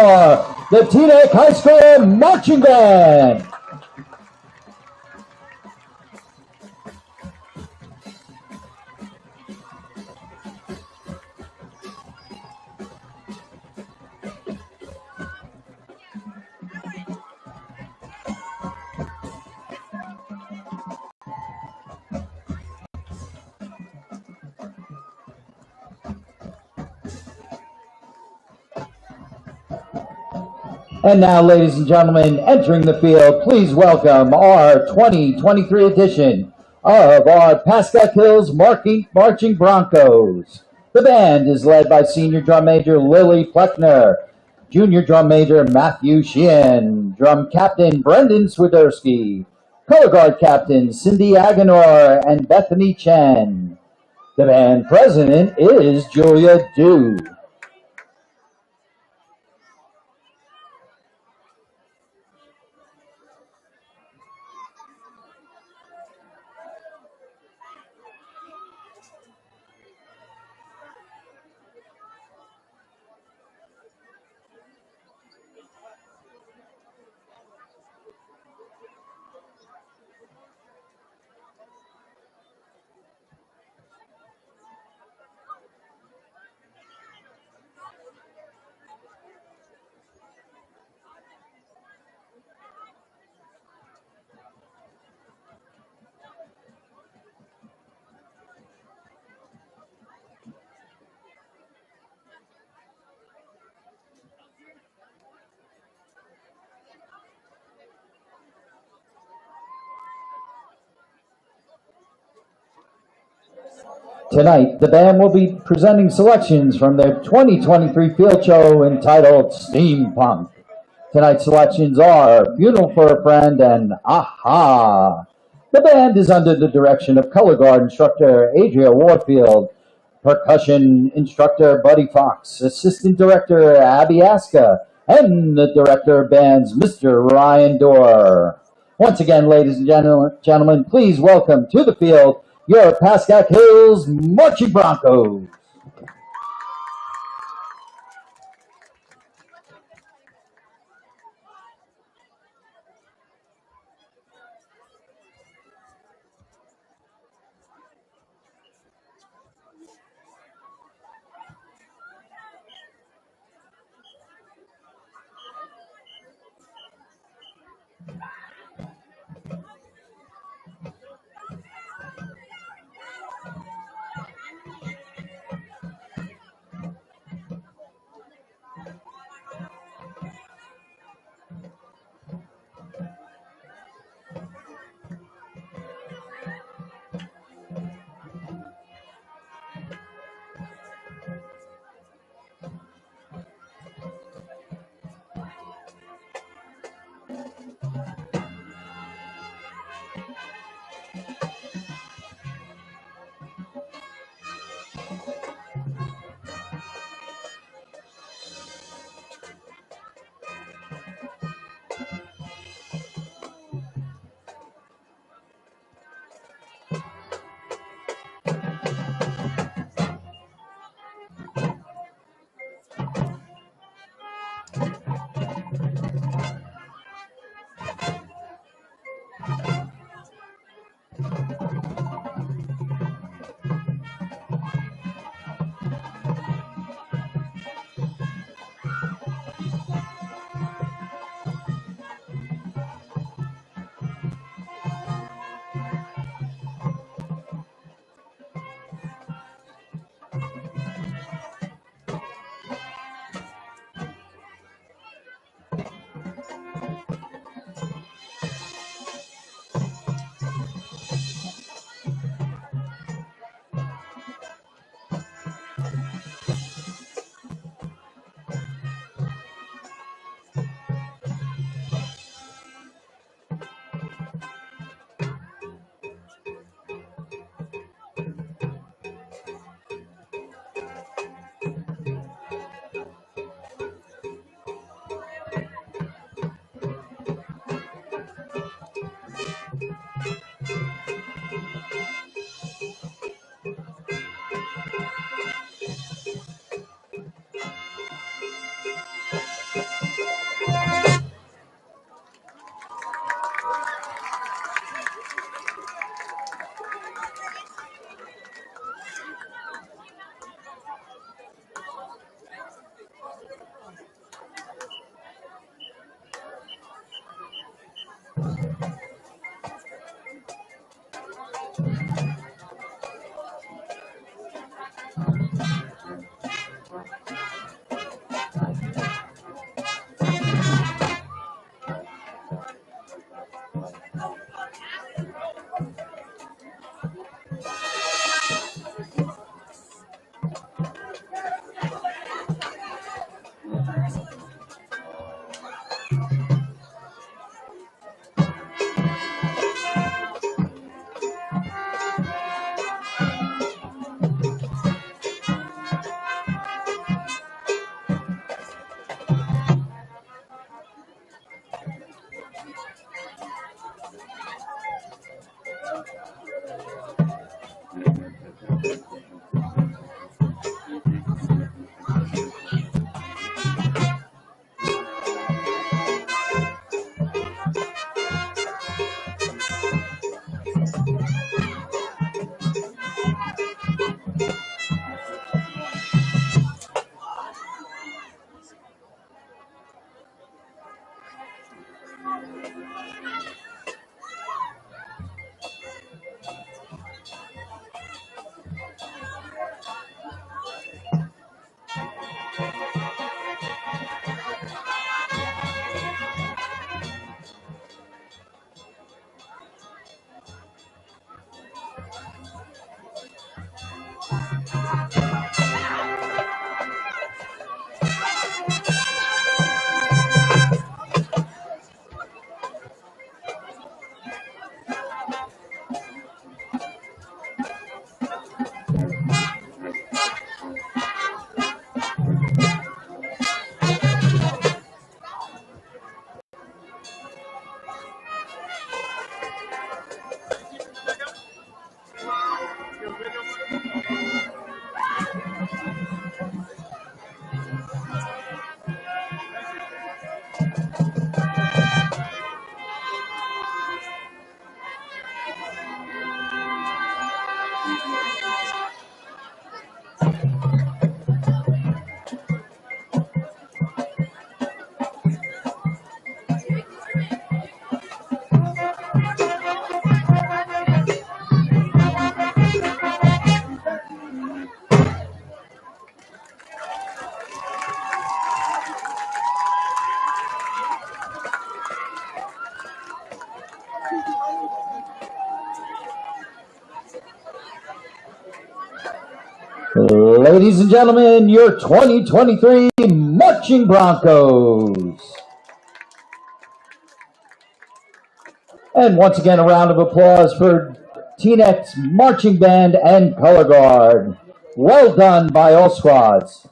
the Teaneck High School Marching Band. And now, ladies and gentlemen, entering the field, please welcome our 2023 edition of our Pascack Hills Marching Broncos. The band is led by Senior Drum Major Lily Pleckner, Junior Drum Major Matthew Sheehan, Drum Captain Brendan Swiderski, Color Guard Captain Cindy Aganor and Bethany Chen. The band president is Julia Dew. Tonight, the band will be presenting selections from their 2023 field show entitled Steampunk. Tonight's selections are Funeral for a Friend and Aha. The band is under the direction of color guard instructor Adria Warfield, percussion instructor Buddy Fox, assistant director Abby Aska, and the director of bands Mr. Ryan Dorr. Once again, ladies and gentlemen, please welcome to the field your Pascack Hills Marching Broncos. Ladies and gentlemen, your 2023 Marching Broncos. And once again, a round of applause for Teaneck's marching band and color guard. Well done by all squads.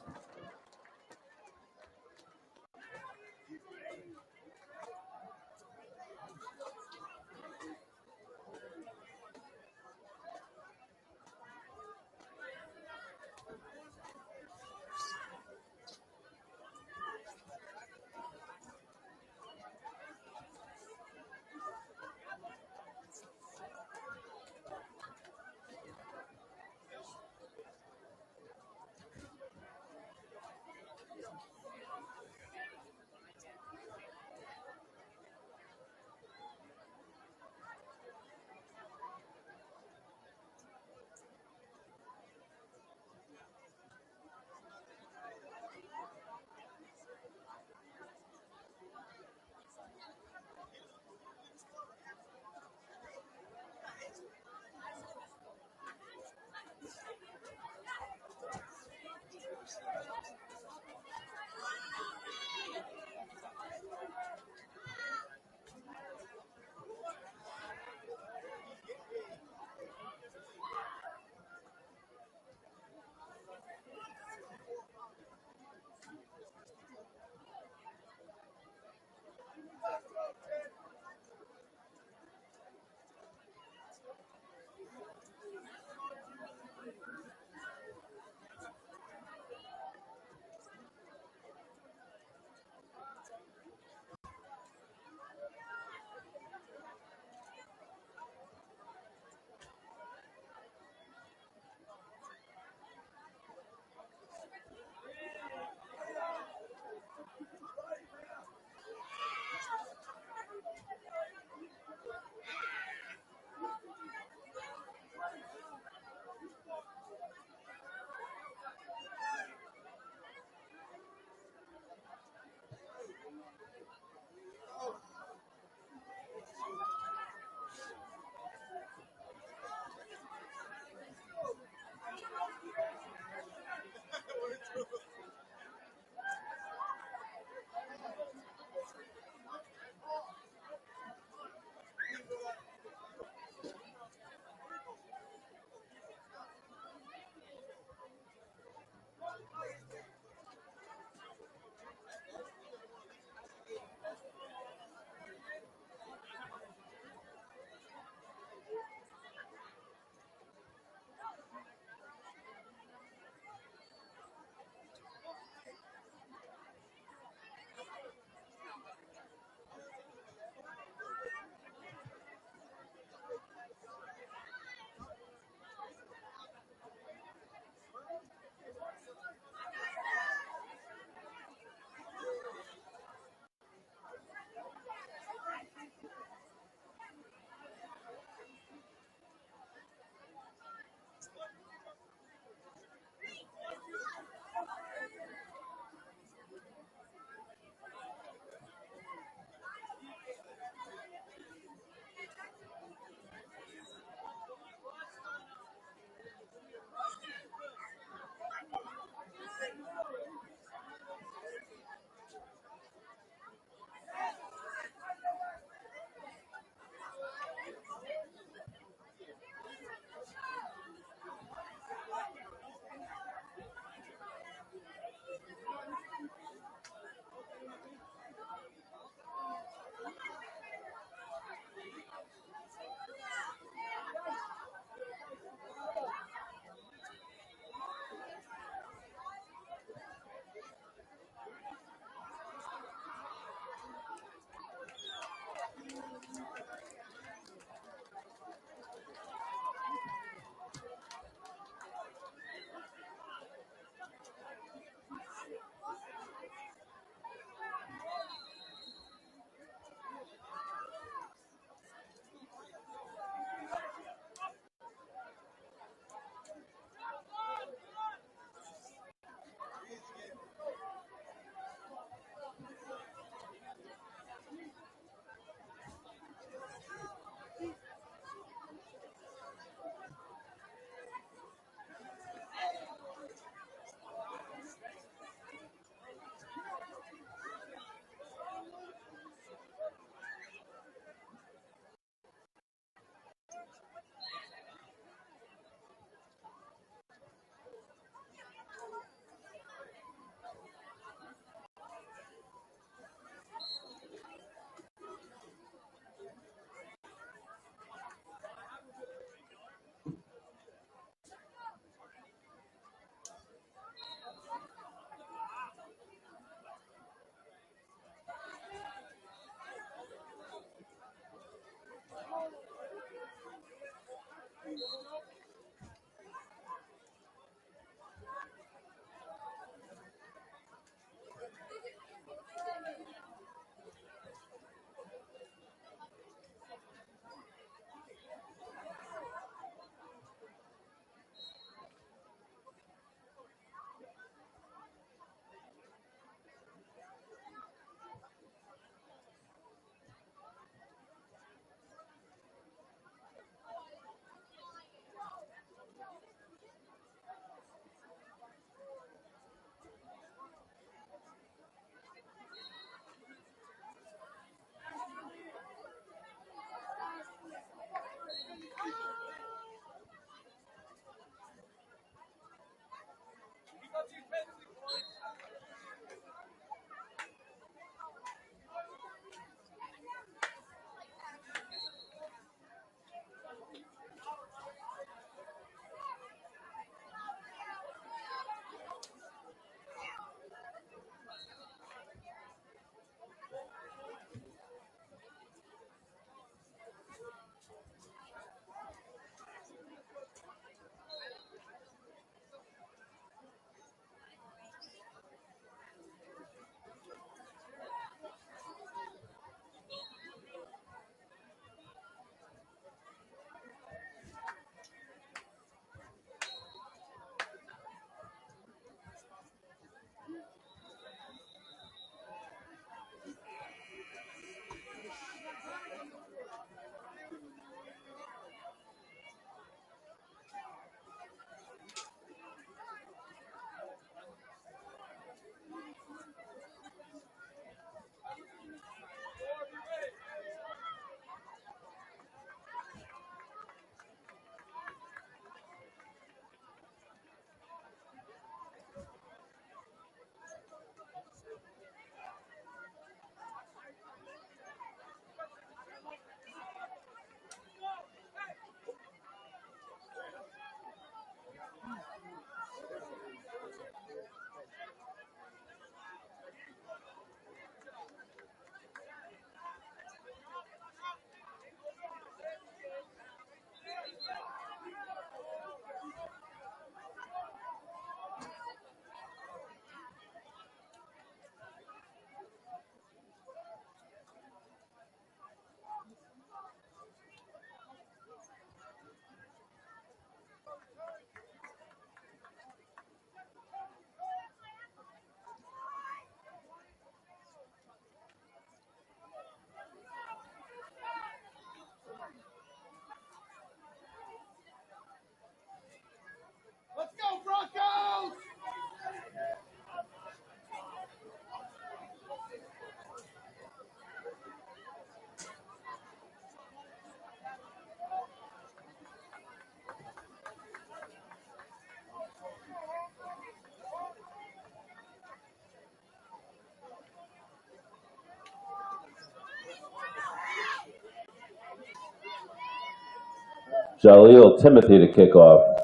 Jaleel Timothy to kick off.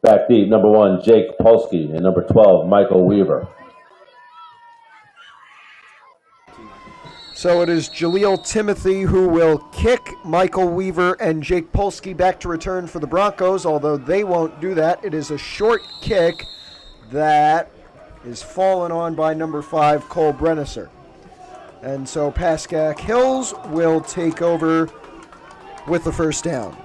Back deep, number 1, Jake Polsky, and number 12, Michael Weaver.
So it is Jaleel Timothy who will kick. Michael Weaver and Jake Polsky back to return for the Broncos, although they won't do that. It is a short kick that is fallen on by number 5, Cole Brennesser. And so Pascack Hills will take over with the first down.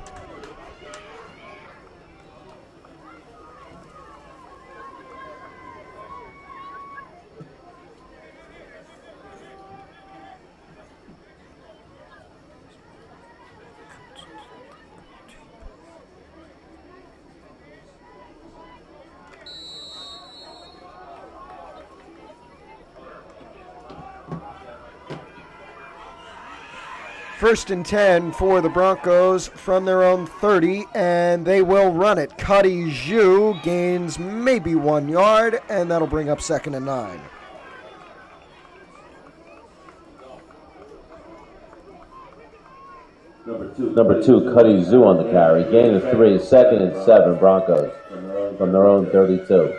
First and 10 for the Broncos from their own 30, and they will run it. Cuddy Zhu gains maybe 1 yard, and that'll bring up 2nd and 9.
Number 2, Cuddy Zhu on the carry. Gain of 3, 2nd and 7, Broncos from their own 32.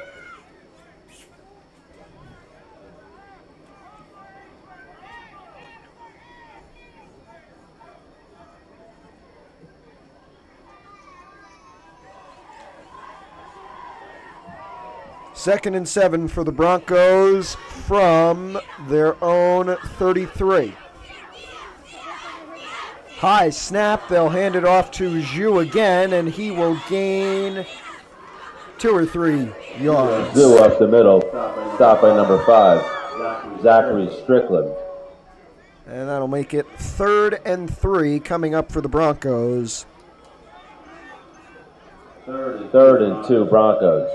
Second and 7 for the Broncos from their own 33. High snap. They'll hand it off to Zhu again, and he will gain 2 or 3 yards.
Zhu up the middle, stopped by number 5, Zachary Strickland.
And that'll make it 3rd and 3 coming up for the Broncos.
3rd and 2, Broncos.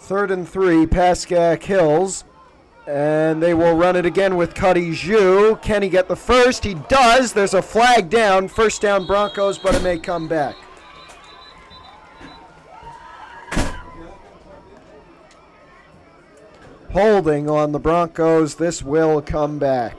Third and 3, Pascack Hills. And they will run it again with Cuddy Zhu. Can he get the first? He does. There's a flag down. First down Broncos, but it may come back. Holding on the Broncos. This will come back.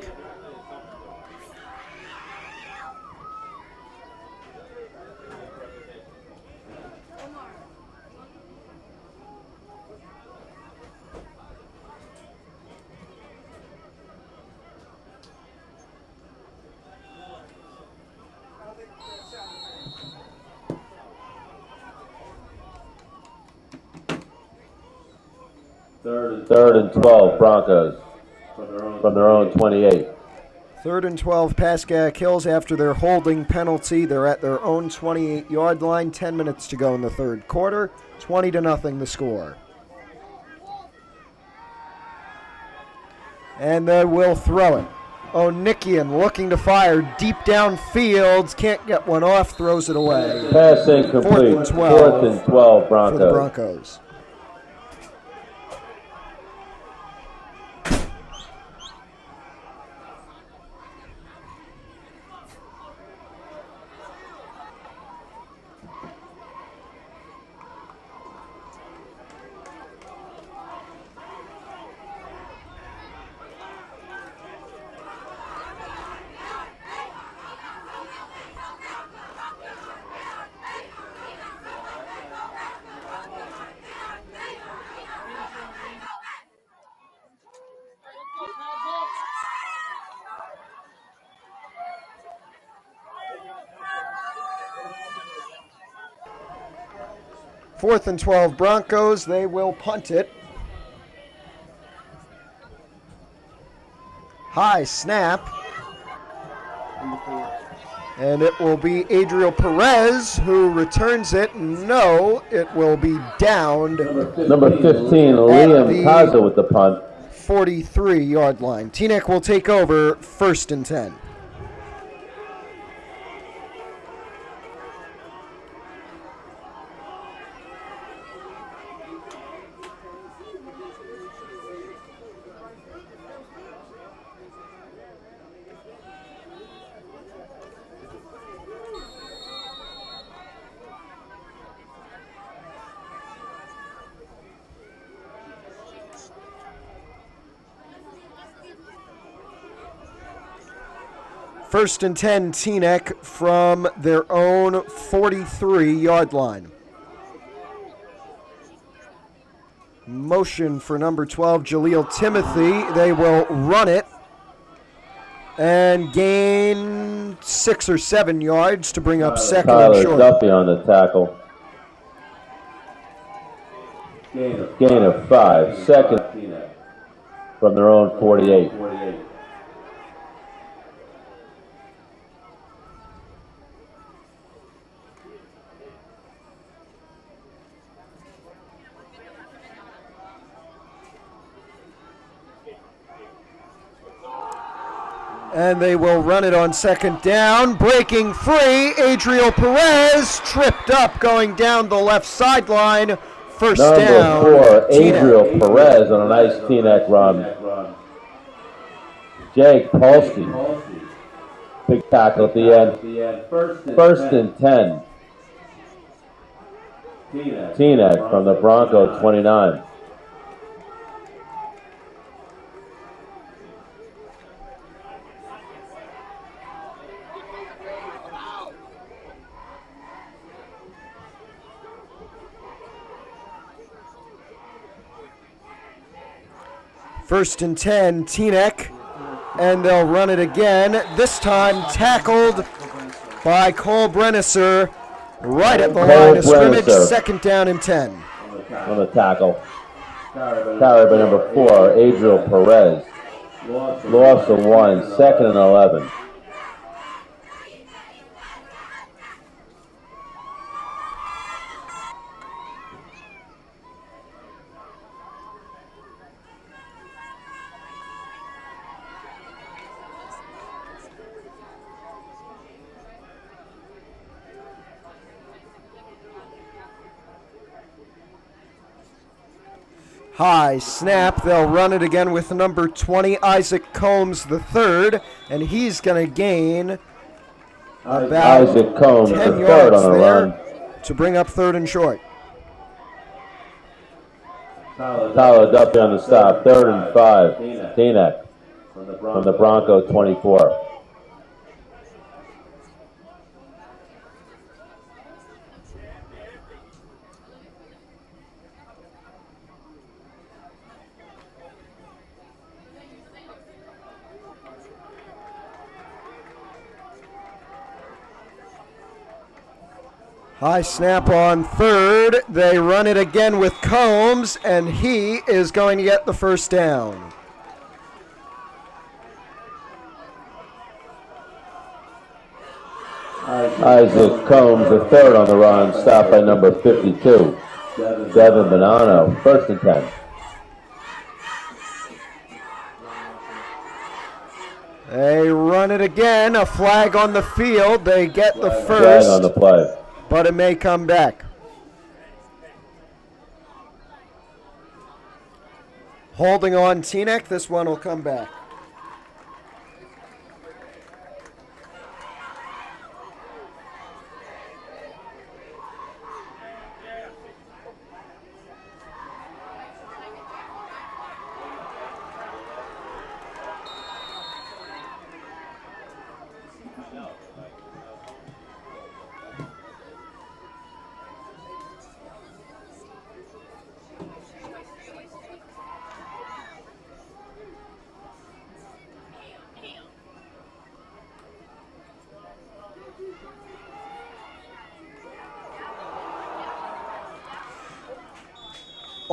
Third and 12, Broncos from their own 28.
3rd and 12, Pascack Hills after their holding penalty. They're at their own 28-yard line. 10 minutes to go in the third quarter. 20-0 the score. And they will throw it. Onikian looking to fire deep downfield. Can't get one off. Throws it away.
Pass incomplete. 4th and 12, Broncos.
For the Broncos. Fourth and 12 Broncos. They will punt it. High snap. And it will be Adriel Perez who returns it. No, it will be downed.
Number 15, Liam Kaza with the punt.
43-yard line. Teaneck will take over 1st and 10. First and 10, Teaneck from their own 43-yard line. Motion for number 12, Jaleel Timothy. They will run it and gain 6 or 7 yards to bring up second and
Tyler
short.
Duffy on the tackle. Gain of 5. Second from their own 48.
And they will run it on second down. Breaking free, Adriel Perez tripped up going down the left sideline. First down.
Number 4,
Teaneck.
Adriel Perez on a nice Teaneck run. Jake Polsky. Big tackle at the end. First and 10. Teaneck from the Broncos 29.
First and 10, Teaneck, and they'll run it again. This time tackled by Cole Brennesser right at the line of scrimmage. Second down and 10.
On the tackle. Carried by number 4, Adriel Perez. Loss of 1, second and 11.
High snap. They'll run it again with number 20, Isaac Combs III, and he's going to gain about
Isaac Combs,
10
the third
yards
on the
there
run.
to bring up third and short.
Tyler Duffy on the stop. Third and 5. Teaneck from the Broncos 24.
High snap on third. They run it again with Combs, and he is going to get the first down.
Isaac Combs, the third on the run, stopped by number 52, Devin Bonanno. First and 10.
They run it again. A flag on the field. They get the
Flag
first,
on the play.
but it may come back. Holding on Teaneck. This one will come back.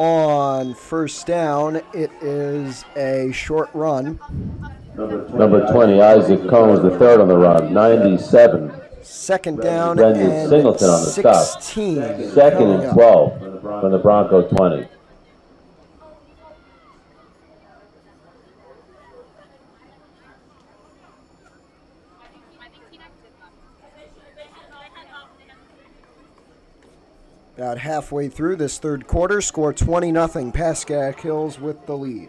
On first down, it is a short run.
Number 20, Isaac Combs, the third on the run, 97.
Second down
Brendan
and
Singleton on the stop.
16.
Second and 12 from the Broncos 20.
About halfway through this third quarter, score 20-0. Pascack Hills with the lead.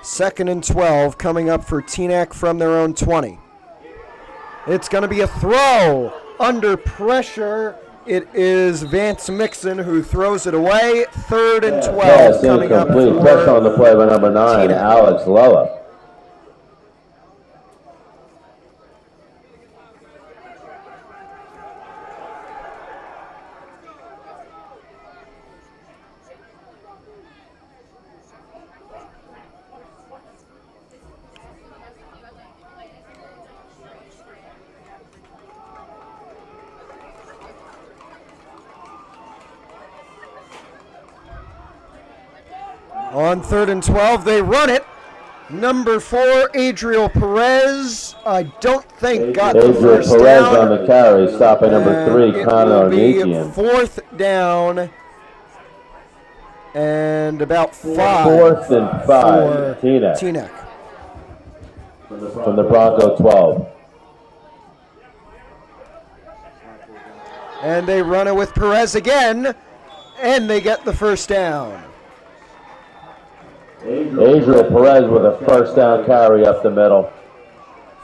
Second and 12 coming up for Teaneck from their own 20. It's going to be a throw under pressure It is Vance Mixon who throws it away. 3rd and 12
Pass
coming up
incomplete.
for
Touch on the play by number 9,
Teaneck.
Alex Loa.
On 3rd and 12, they run it. Number 4, Adriel Perez, I don't think got the first
Perez
down.
on the carry, stopping number 3,
It
Connor
will be
Onikian.
4th down and about 5.
4th and 5,
Teaneck.
From the Bronco 12.
And they run it with Perez again, and they get the first down.
Adriel Perez with a first down carry up the middle.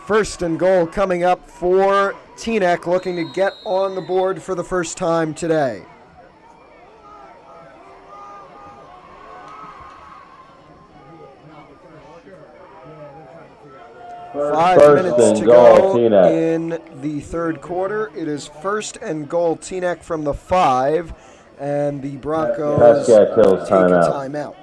1st and goal coming up for Teaneck, looking to get on the board for the first time today. Five minutes to go in the 3rd quarter. It is 1st and goal Teaneck from the 5, and the Broncos
Pascack Hills
take a
timeout.
timeout.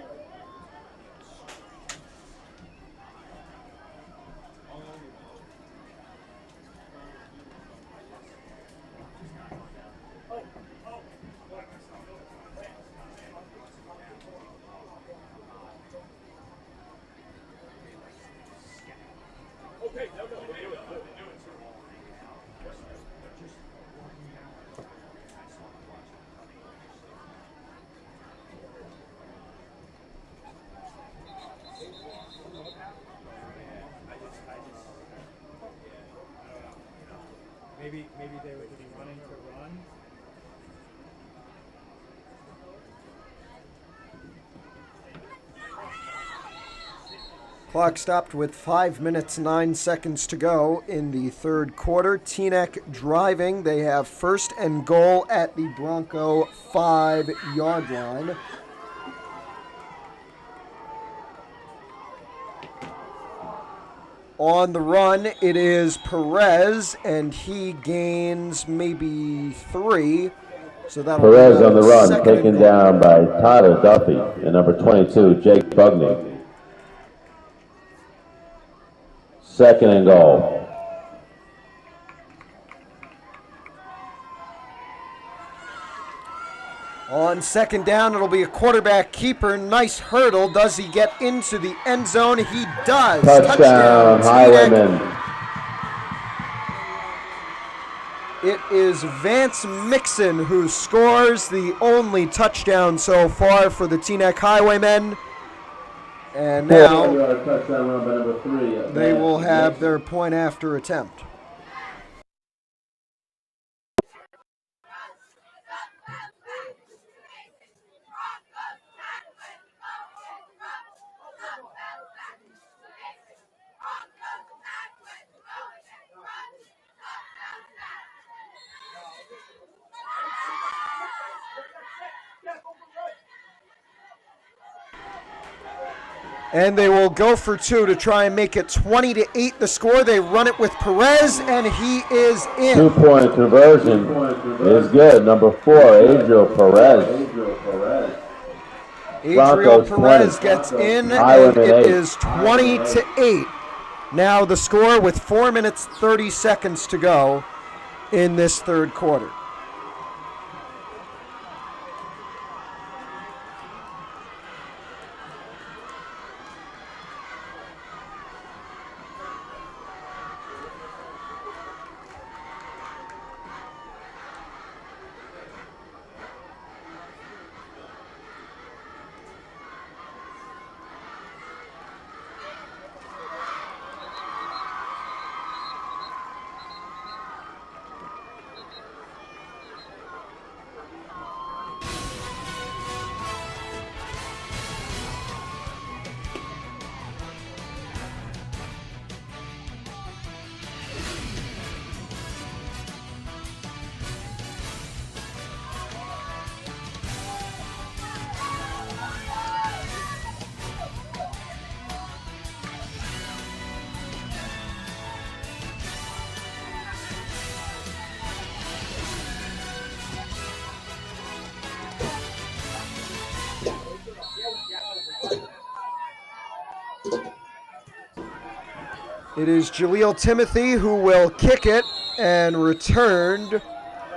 Maybe they were just running to run.
Clock stopped with 5 minutes, 9 seconds to go in the 3rd quarter. Teaneck driving. They have 1st and goal at the Bronco 5-yard line. On the run, it is Perez, and he gains maybe 3. So that'll
Perez
be
on the run,
2nd
taken
and
down by Tyler Duffy and number 22, Jake Bugney. 2nd and goal.
On 2nd down, it'll be a quarterback keeper. Nice hurdle. Does he get into the end zone? He does.
Touchdown, Highwaymen.
It is Vance Mixon who scores the only touchdown so far for the Teaneck Highwaymen. And now they will have their point after attempt. And they will go for 2 to try and make it 20-8 the score. They run it with Perez, and he is in.
2-point conversion is good. Number 4, Adriel Perez.
Adriel
Broncos
Perez
20.
gets in,
Highwaymen
and it
8.
is 20-8. Now the score with 4 minutes, 30 seconds to go in this 3rd quarter. It is Jaleel Timothy who will kick it, and returned,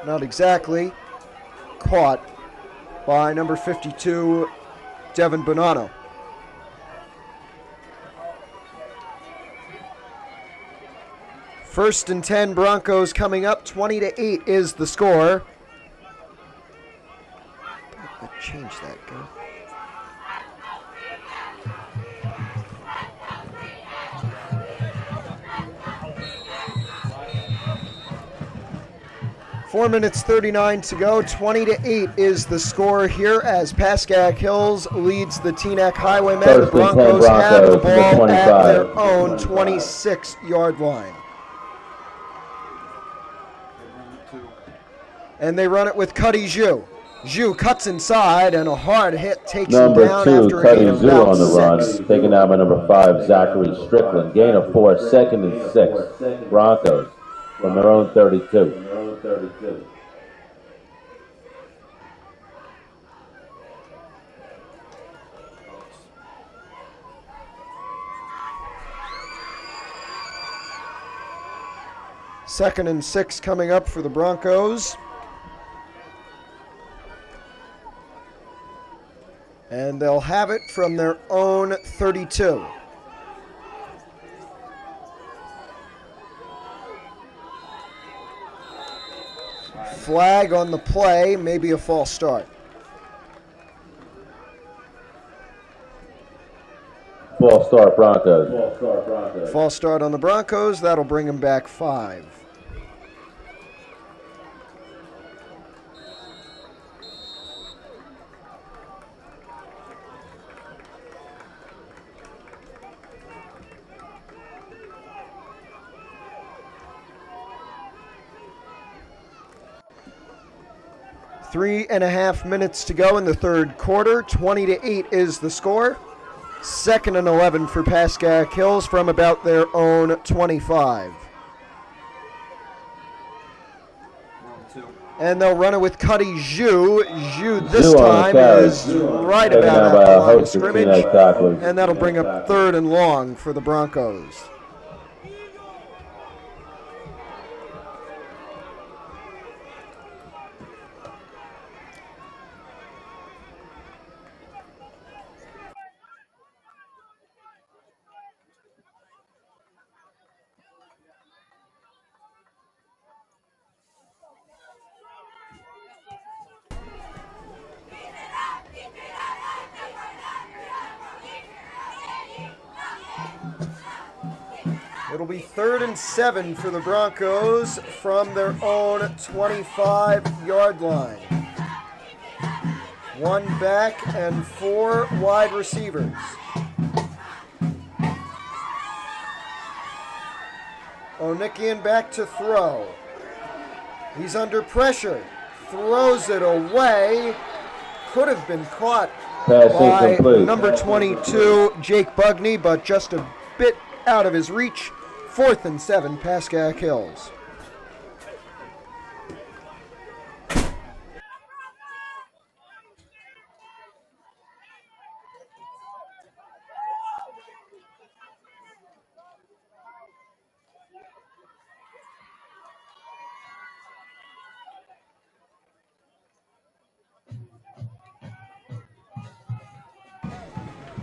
not exactly, caught by number 52, Devin Bonanno. First and 10 Broncos coming up. 20-8 is the score. Change that, go. Four minutes 39 to go. 20-8 is the score here as Pascack Hills leads the Teaneck Highwaymen. The Broncos have the ball at their own 26-yard line. And they run it with Cuddy Zhu. Zhu cuts inside, and a hard hit takes him down after a gain of about
on the
6.
run, taken down by number 5, Zachary Strickland. Gain of 4, second and 6. Broncos from their own 32.
Second and 6 coming up for the Broncos. And they'll have it from their own 32. Flag on the play, maybe a false start.
False start, Broncos.
False start on the Broncos. That'll bring them back 5. Three and a half minutes to go in the third quarter. 20-8 is the score. Second and 11 for Pascack Hills from about their own 25. And they'll run it with Cuddy Zhu. Zhu this time is right about at the line of scrimmage. And that'll bring up third and long for the Broncos. It'll be 3rd and 7 for the Broncos from their own 25-yard line. 1 back and 4 wide receivers. Onikian back to throw. He's under pressure. Throws it away. Could have been caught by number 22, Jake Bugney, but just a bit out of his reach. 4th and 7, Pascack Hills.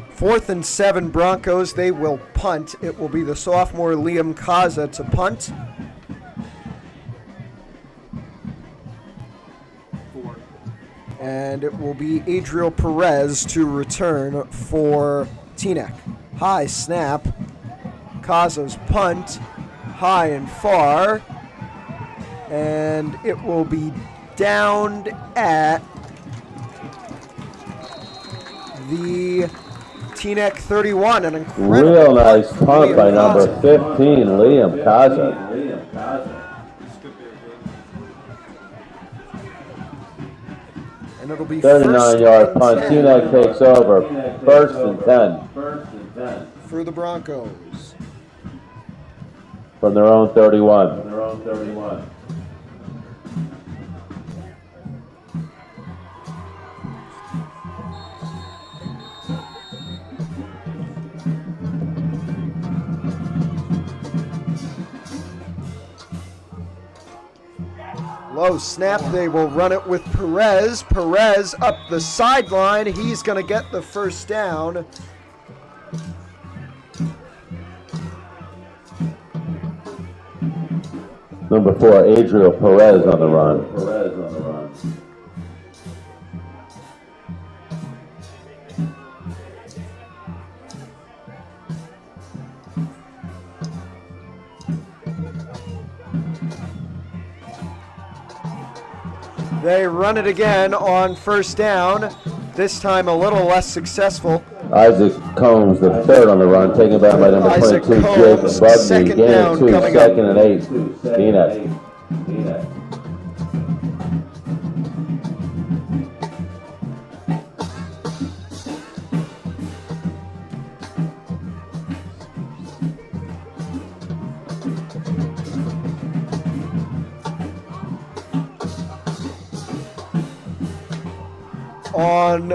Fourth and 7 Broncos. They will punt. It will be the sophomore Liam Kaza to punt. And it will be Adriel Perez to return for Teaneck. High snap. Kaza's punt. High and far. And it will be downed at the Teaneck 31, an incredible
real nice punt by number 15, Liam Kaza.
And it'll be
39-yard punt. Teaneck takes over. 1st and 10
for the Broncos
from their own 31.
Low snap. They will run it with Perez. Perez up the sideline. He's going to get the first down.
Number 4, Adriel Perez on the run.
They run it again on first down. This time a little less successful.
Isaac Combs, the third on the run, taken back by number
Isaac
22,
Combs,
Jake Bugby.
second
Gain
down
of 2,
coming
second
up.
and 8. Teaneck.
On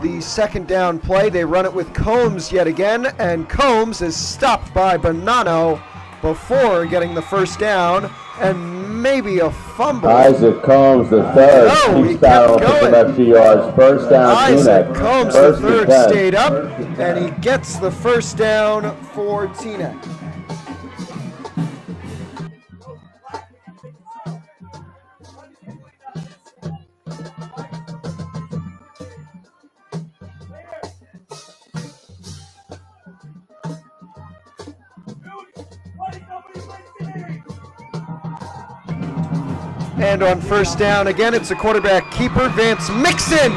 the second down play, they run it with Combs yet again, and Combs is stopped by Bonanno before getting the first down, and maybe a fumble.
Isaac Combs, the third,
No, he
keeps battle,
kept
picking
going.
up 2 yards. First down,
Isaac
Teaneck.
Combs, the
First and
third,
10.
stayed up, and he gets the first down for Teaneck. And on first down, again, it's a quarterback keeper. Vance Mixon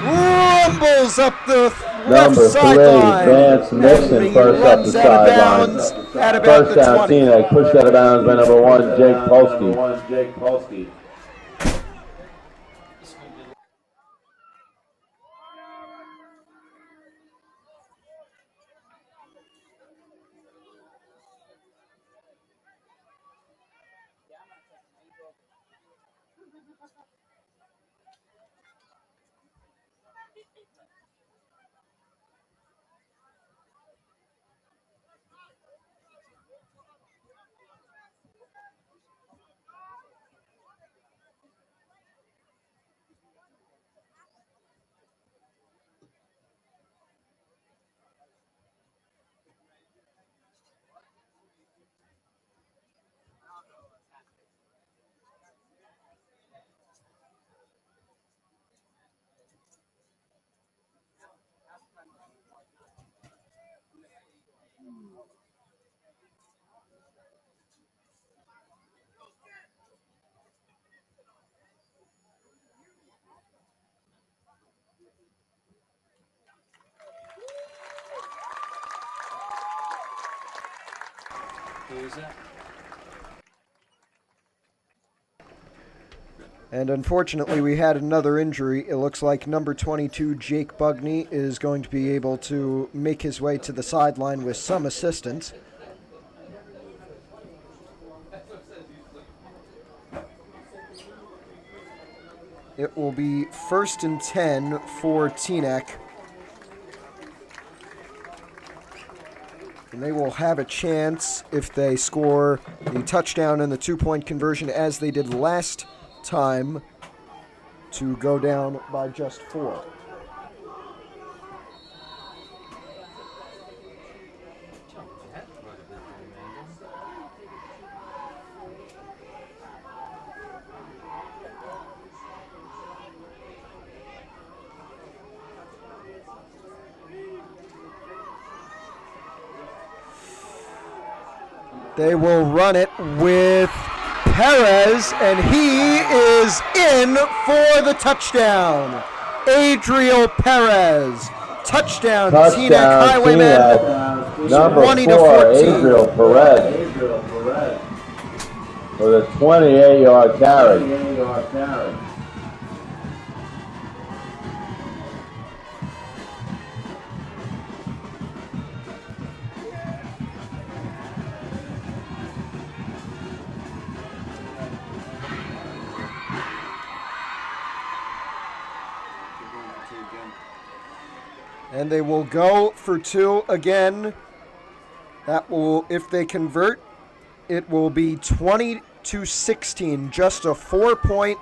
rumbles up the left
Number 3,
sideline.
Vance Mixon,
And he
first up
runs
the
out of
sideline.
bounds at about
First
the
down,
20.
Teaneck, pushed out of bounds by number 1, Jake Polsky.
Who is that?
And unfortunately, we had another injury. It looks like number 22, Jake Bugney, is going to be able to make his way to the sideline with some assistance. It will be 1st and 10 for Teaneck. And they will have a chance if they score the touchdown and the 2-point conversion as they did last time to go down by just 4. They will run it with Perez, and he is in for the touchdown. Adriel Perez. Touchdown Teaneck Highwaymen.
Number
20 to
4,
14.
Adriel Perez. With a 28-yard carry.
And they will go for 2 again. That will, if they convert, it will be 20 28-16, just a 4-point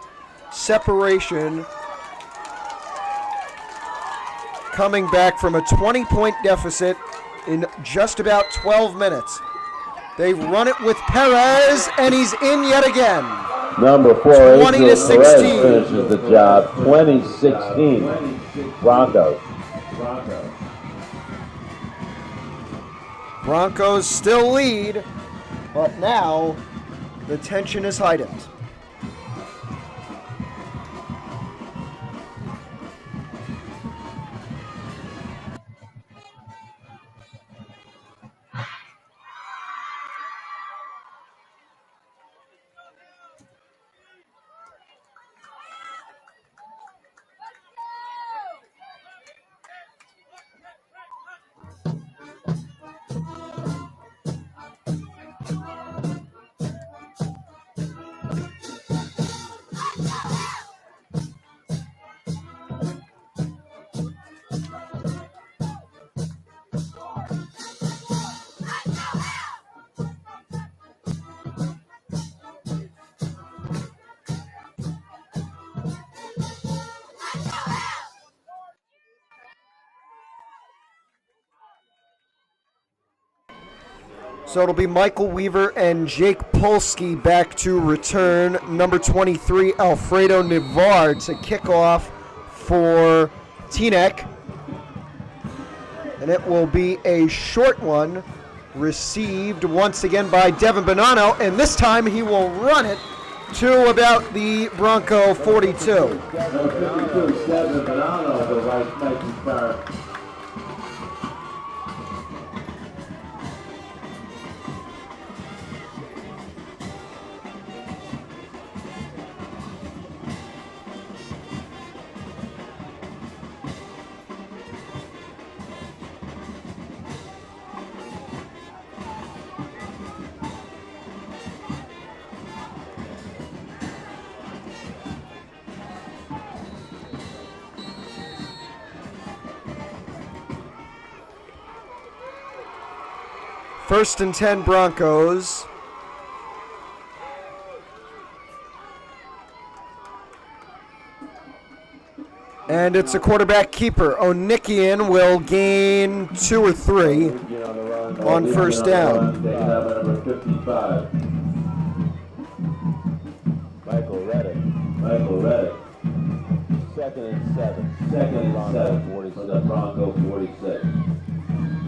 separation, coming back from a 20-point deficit in just about 12 minutes. They run it with Perez, and he's in yet again.
Number 4,
20-16.
Perez finishes the job. 20-16. Broncos.
Broncos still lead, but now the tension is heightened. So it'll be Michael Weaver and Jake Polsky back to return. Number 23, Alfredo Navar to kick off for Teaneck. And it will be a short one, received once again by Devin Bonanno, and this time he will run it to about the Bronco 42.
Number 52, Devin Bonanno, the right Nike start.
First and 10 Broncos. And it's a quarterback keeper. Onikian will gain 2 or 3 on first down.
Number 55. Michael Reddick. Second and 7. 46. Bronco 46.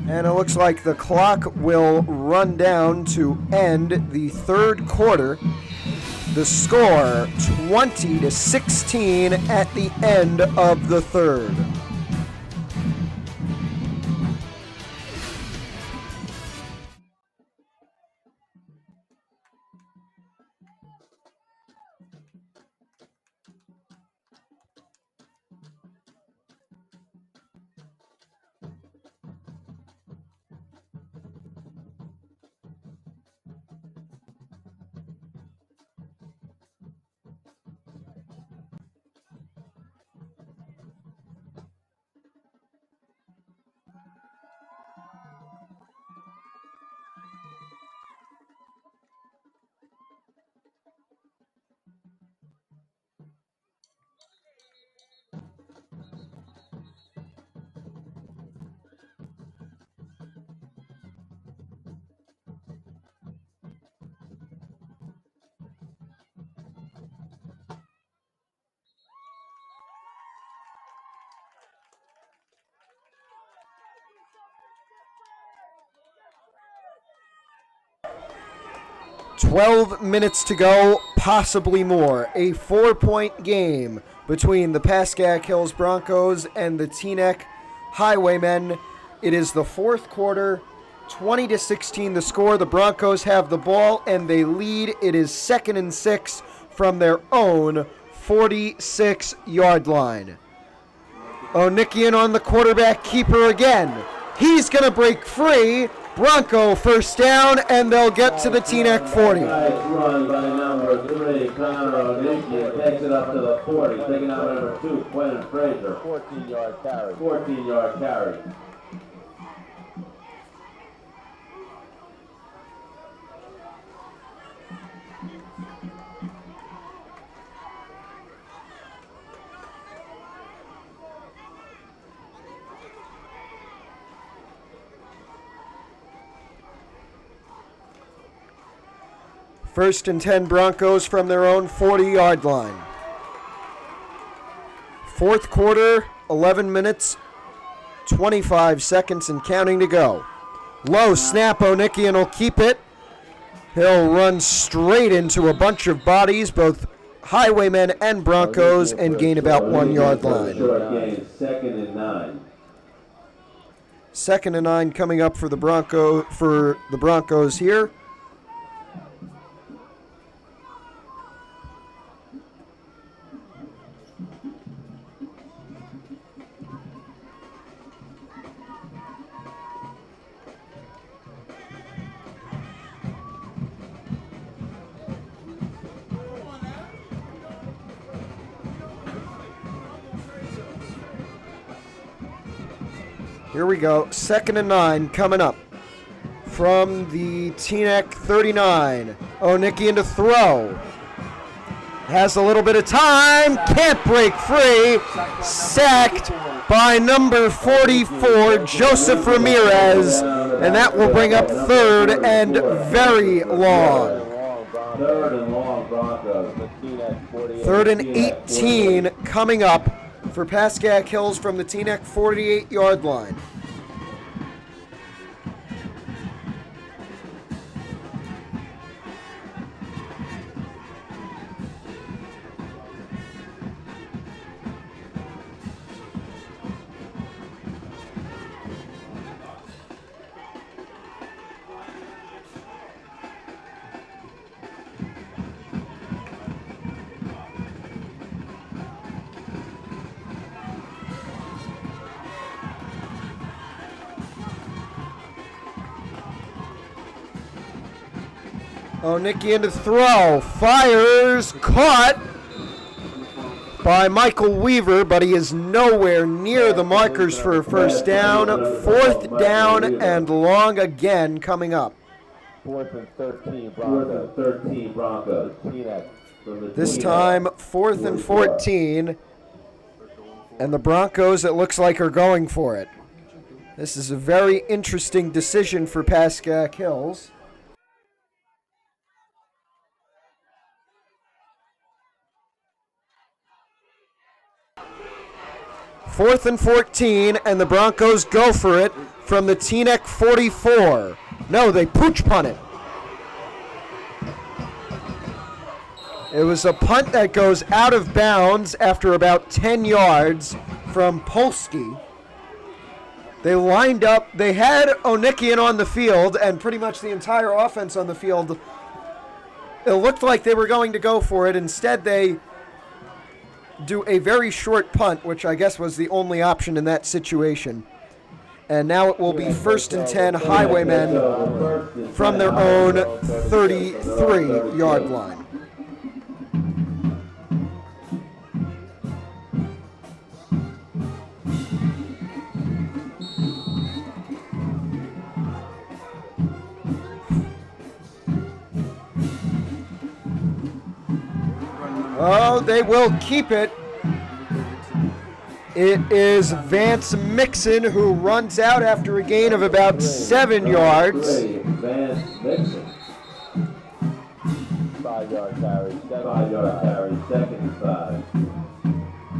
And it looks like the clock will run down to end the third quarter. The score, 20-16 at the end of the third. "12 minutes to go, possibly more. A 4-point game between the Pascack Hills Broncos and the Teaneck Highwaymen. It is the fourth quarter, 20-16 the score. The Broncos have the ball and they lead. It is 2nd and 6 from their own 46-yard line. Onikian on the quarterback keeper again. He's going to break free. Bronco first down, and they'll get to the Teaneck 40.
Nice run by number 3, Connor Onikian. Takes it up to the 40. Taking out number 2, Quentin Frazier. 14-yard carry.
First and 10 Broncos from their own 40-yard line. Fourth quarter, 11 minutes, 25 seconds and counting to go. Low snap, Onikian will keep it. He'll run straight into a bunch of bodies, both Highwaymen and Broncos, and gain about 1 yard line.
Second and 9.
Second and 9 coming up for the Broncos here. Here we go. Second and 9 coming up from the Teaneck 39. Onikian to throw. Has a little bit of time. Can't break free. Sacked by number 44, Joseph Ramirez. And that will bring up third and very long.
Third and long, Broncos. Teaneck 48.
Third and 18 coming up for Pascack Hills from the Teaneck 48-yard line. Onikian to throw, fires, caught by Michael Weaver, but he is nowhere near the markers for a first down. Fourth down and long again coming up.
Fourth and 13 Broncos. Teaneck from the
This
Teaneck.
time, fourth and 14, and the Broncos, it looks like, are going for it. This is a very interesting decision for Pascack Hills. Fourth and 14, and the Broncos go for it from the Teaneck 44. No, they pooch punt it. It was a punt that goes out of bounds after about 10 yards from Polsky. They lined up. They had Onikian on the field and pretty much the entire offense on the field. It looked like they were going to go for it. Instead, they do a very short punt, which I guess was the only option in that situation. And now it will be first and 10 Highwaymen from their own 33-yard line. Oh, they will keep it. It is Vance Mixon who runs out after a gain of about 7 yards.
Vance Mixon. 5-yard carry. 5-yard carry. Second and 5.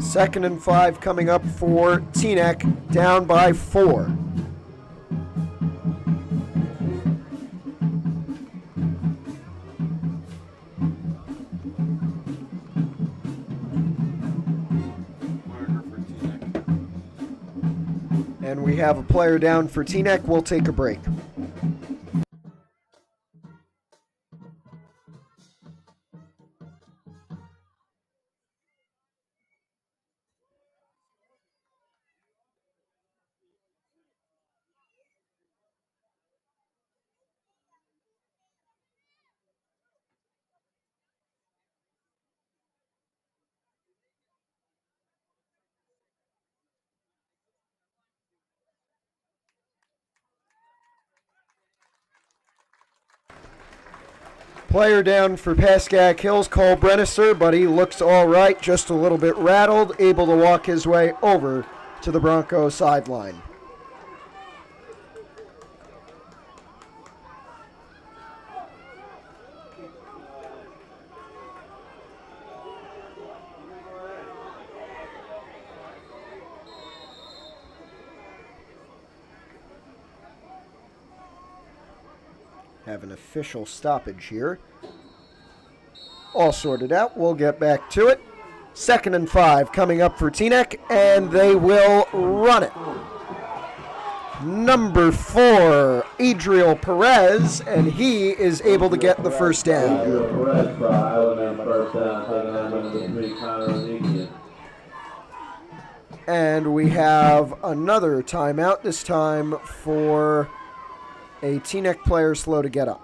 Second and 5 coming up for Teaneck, down by 4. And we have a player down for Teaneck. We'll take a break. Player down for Pascack Hills, Cole Brenniser, but he looks all right, just a little bit rattled, able to walk his way over to the Broncos sideline. have an official stoppage here. All sorted out. We'll get back to it. 2nd and 5 coming up for Teaneck, and they will run it. Number 4, Adriel Perez, and he is able to get the first down.
Adriel Perez for Highwaymen first down, taking on number 3, Connor O'Negan.
And we have another timeout, this time for a Teaneck player slow to get up.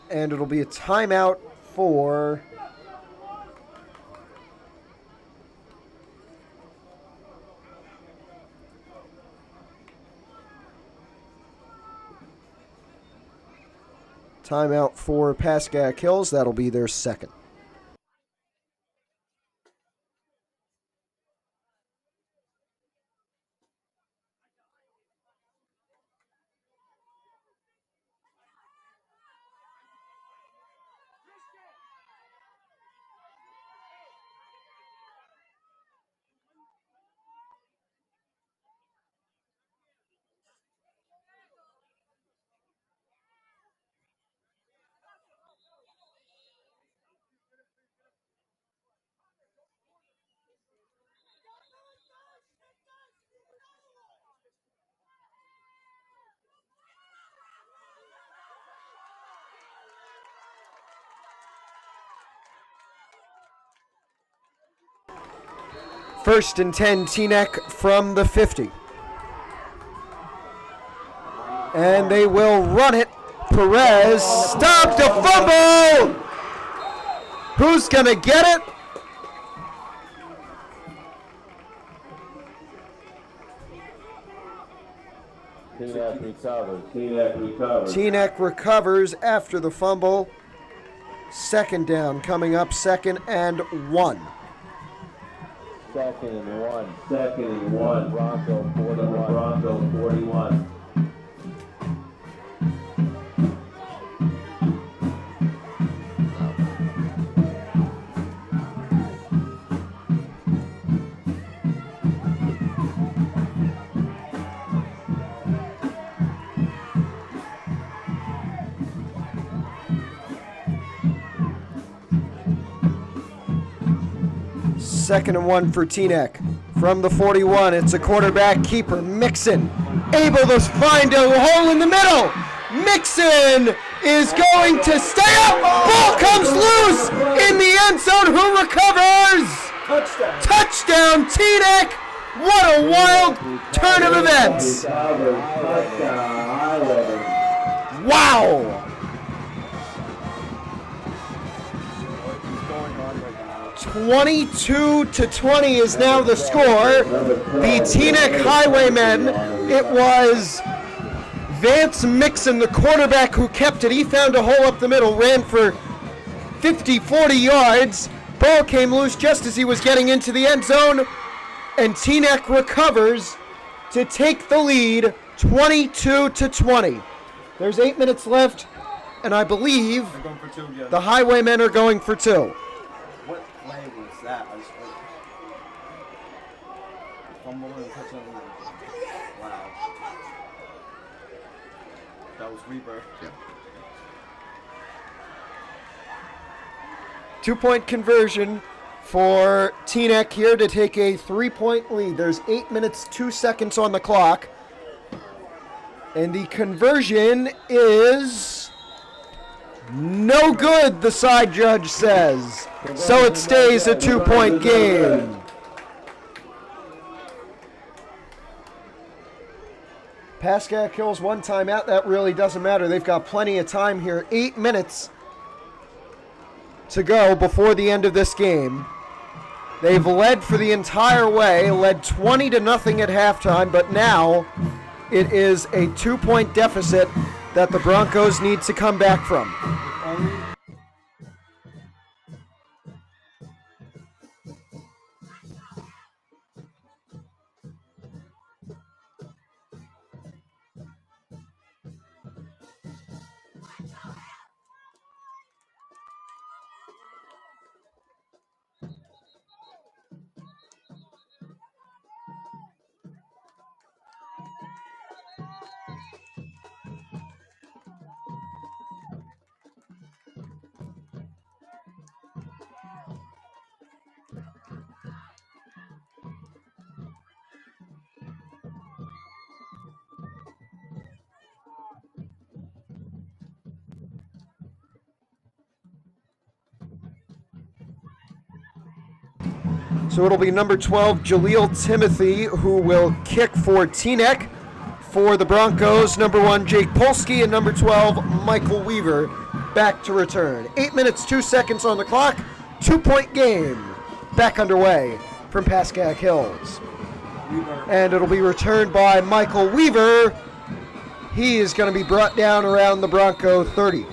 And it'll be a timeout for Pascack Hills. That'll be their second. First and 10, Teaneck from the 50. And they will run it. Perez stopped a fumble! Who's going to get it?
Teaneck recovers. Teaneck recovers.
Teaneck recovers after the fumble. Second down coming up, 2nd and 1.
2nd and 1. 2nd and 1. Bronco 41. Bronco 41.
Second and 1 for Teaneck. From the 41, it's a quarterback keeper, Mixon, able to find a hole in the middle. Mixon is going to stay up. Ball comes loose in the end zone. Who recovers? Touchdown, Teaneck. What a wild turn of events. Wow. 22-20 is now the score. The Teaneck Highwaymen, it was Vance Mixon, the quarterback, who kept it. He found a hole up the middle, ran for 50-40 yards. Ball came loose just as he was getting into the end zone, and Teaneck recovers to take the lead 22-20. There's 8 minutes left, and I believe the Highwaymen are going for 2.
What play was that? I just fumble and touchdown. Wow. That was rebirth. Yeah.
2-point conversion for Teaneck here to take a 3-point lead. There's 8 minutes, 2 seconds on the clock. And the conversion is no good, the side judge says. So it stays a 2-point game. Pascack Hills 1 timeout. That really doesn't matter. They've got plenty of time here. 8 minutes to go before the end of this game. They've led for the entire way, led 20-0 at halftime, but now it is a 2-point deficit that the Broncos need to come back from.
Only
So it'll be number 12, Jaleel Timothy, who will kick for Teaneck. For the Broncos, number 1, Jake Polsky, and number 12, Michael Weaver, back to return. 8 minutes, 2 seconds on the clock. 2-point game back underway from Pascack Hills. And it'll be returned by Michael Weaver. He is going to be brought down around the Bronco 30.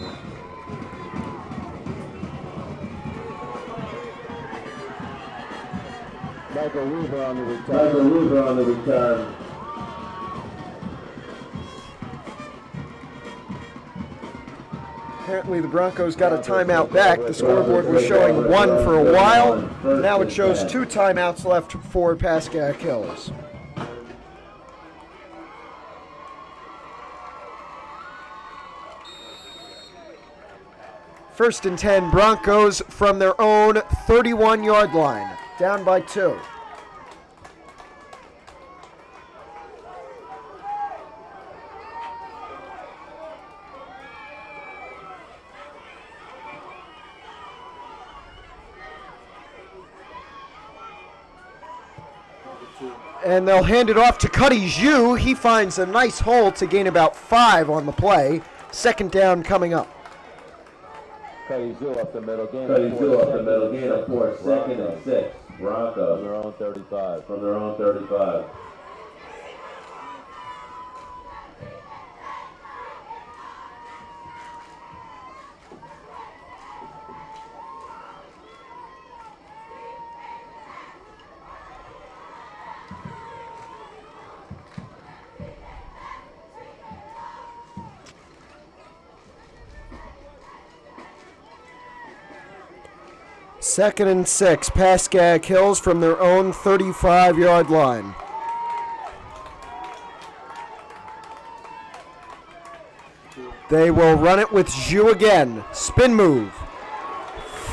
Michael Weaver on the return.
Apparently the Broncos got a timeout back. The scoreboard was showing 1 for a while. Now it shows 2 timeouts left for Pascack Hills. First and 10, Broncos from their own 31-yard line, down by 2. And they'll hand it off to Cuddy Zhu. He finds a nice hole to gain about 5 on the play. Second down coming up.
Cuddy Zhu up the middle, gain of 4, second and 6. Broncos from their own 35.
Second and 6, Pascack Hills from their own 35-yard line. They will run it with Zhu again. Spin move.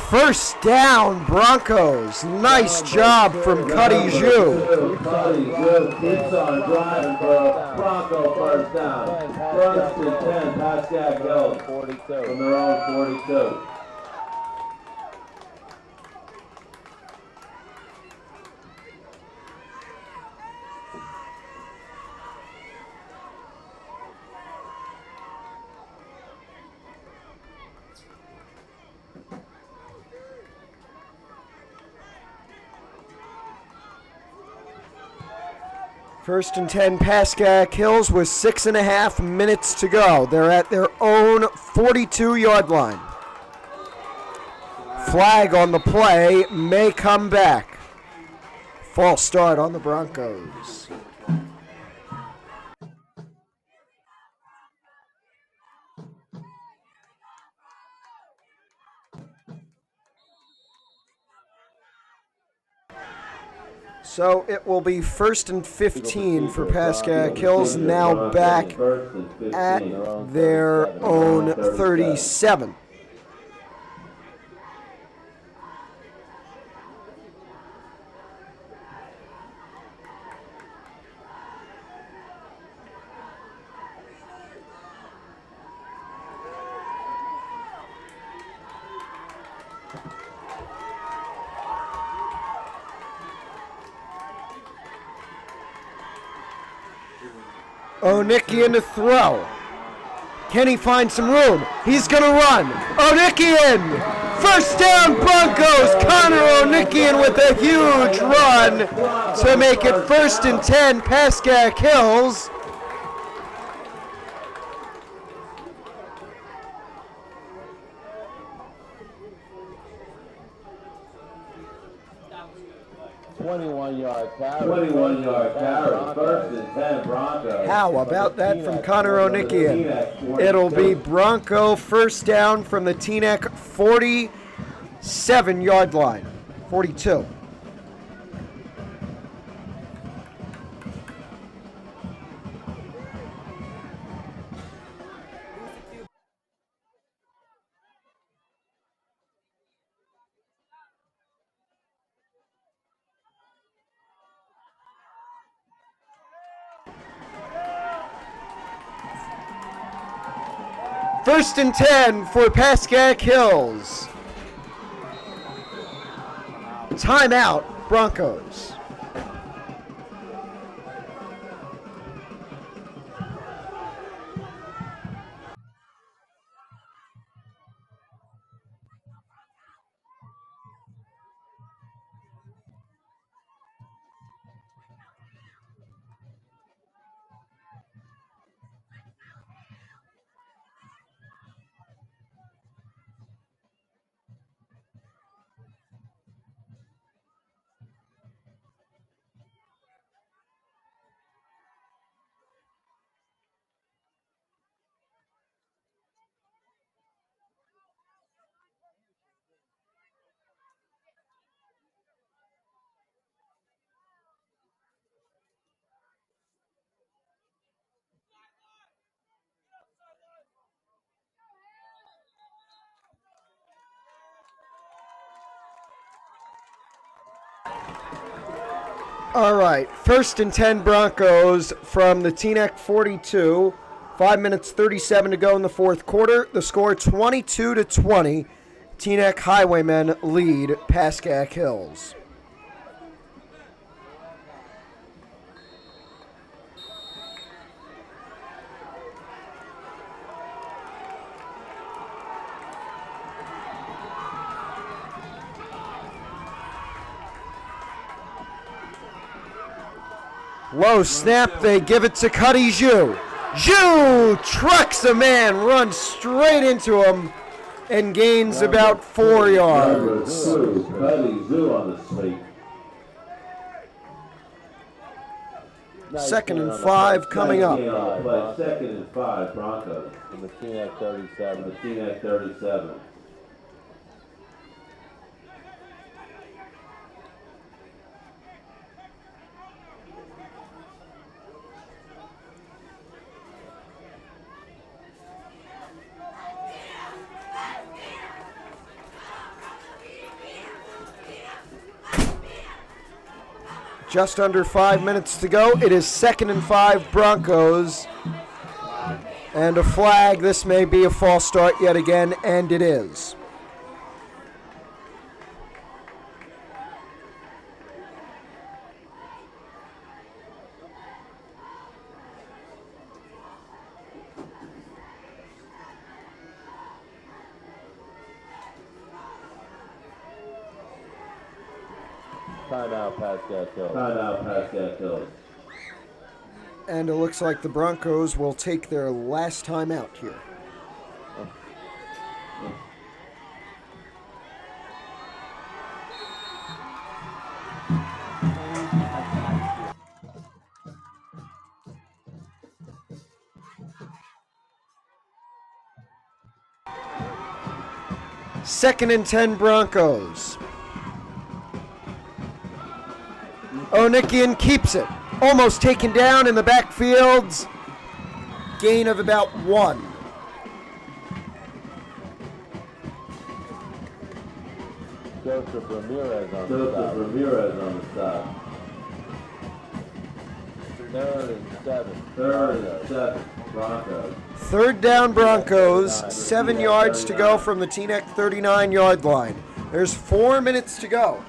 First down, Broncos. Nice job from Cuddy Zhu.
Cuddy Zhu keeps on driving for a Bronco first down. First and 10, Pascack Hills from their own 42.
First and 10, Pascack Hills with 6.5 minutes to go. They're at their own 42-yard line. Flag on the play may come back. False start on the Broncos. So it will be first and 15 for Pascack Hills, now back at their own 37. Onikian to throw. Can he find some room? He's going to run. Onikian! First down, Broncos. Connor Onikian with a huge run to make it first and 10, Pascack Hills.
21-yard carry. 21-yard carry. First and 10 Broncos.
How about that from Connor Onikian? It'll be Bronco first down from the Teaneck 47-yard line. 42. First and 10 for Pascack Hills. Timeout, Broncos. All right, first and 10 Broncos from the Teaneck 42. 5 minutes 37 to go in the fourth quarter. The score 22-20. Teaneck Highwaymen lead Pascack Hills. Low snap, they give it to Cuddy Zhu. Zhu trucks a man, runs straight into him, and gains about 4 yards.
Cuddy Zhu on the sweep.
Second and 5 coming up.
Second and 5 Broncos. From the Teaneck 37. The Teaneck 37.
Just under 5 minutes to go. It is second and 5 Broncos. And a flag. This may be a false start yet again, and it is.
Timeout, Pascack Hills. Timeout, Pascack Hills.
And it looks like the Broncos will take their last time out here. Second and 10 Broncos. Onikian keeps it. Almost taken down in the backfields. Gain of about 1.
Joseph Ramirez on the stop. Third and 7 Broncos.
Third down Broncos. 7 yards to go from the Teaneck 39-yard line. There's 4 minutes to go.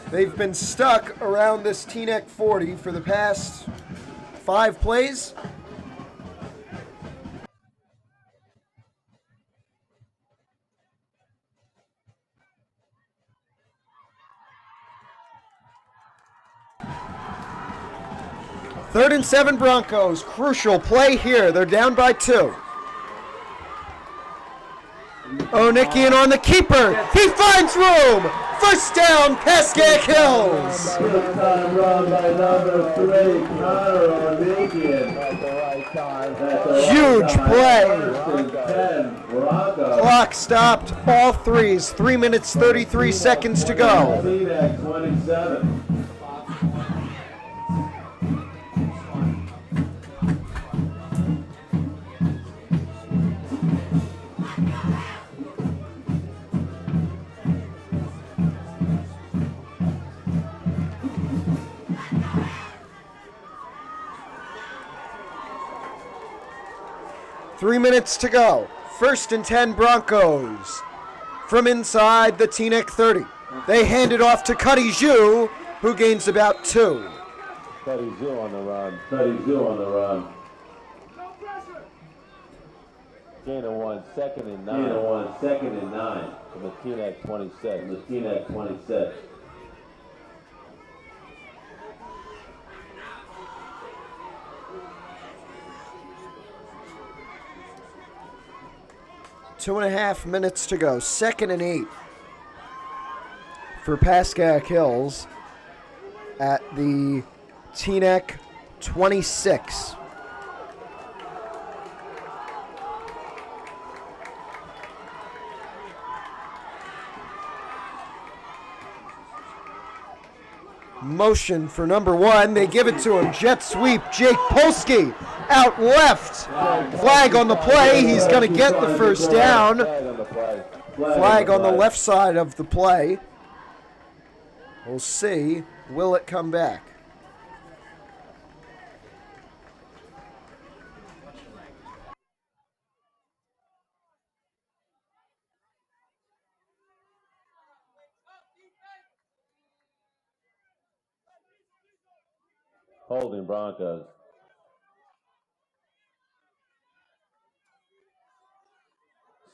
They've been stuck around this Teaneck 40 for the past 5 plays. Third and 7 Broncos. Crucial play here. They're down by 2. Onikian on the keeper. He finds room. First down, Pascack Hills.
Good time run by number 3, Connor O'Negian. At the right time.
Huge play.
First and 10, Broncos.
Clock stopped, all threes. 3 minutes, 33 seconds to go.
Teaneck 27.
Three minutes to go. First and 10 Broncos. From inside the Teaneck 30. They hand it off to Cuddy Zhu, who gains about 2.
Cuddy Zhu on the run. Cuddy Zhu on the run. Gain of 1, second and 9. Gain of 1, second and 9. From the Teaneck 26. From the Teaneck 26.
Two and a half minutes to go. Second and 8 for Pascack Hills at the Teaneck 26. Motion for number 1. They give it to him. Jet sweep. Jake Polsky out left. Flag on the play. He's going to get the first down. Flag on the left side of the play. We'll see. Will it come back?
Holding Broncos.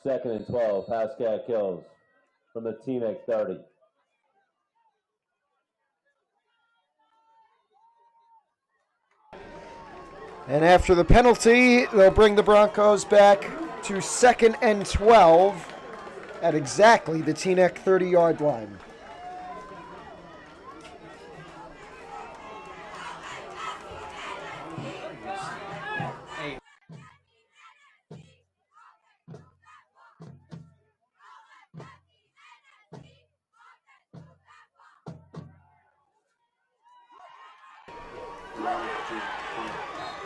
Second and 12, Pascack Hills from the Teaneck 30.
And after the penalty, they'll bring the Broncos back to second and 12 at exactly the Teaneck 30-yard line.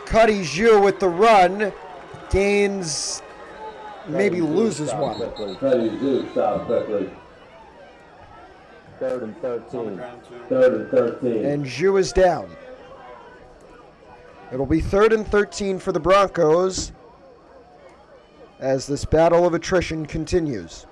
Cuddy Zhu with the run, gains, maybe loses one.
Cuddy Zhu stop quickly. Third and 13. Third and 13.
And Zhu is down. It'll be third and 13 for the Broncos as this battle of attrition continues.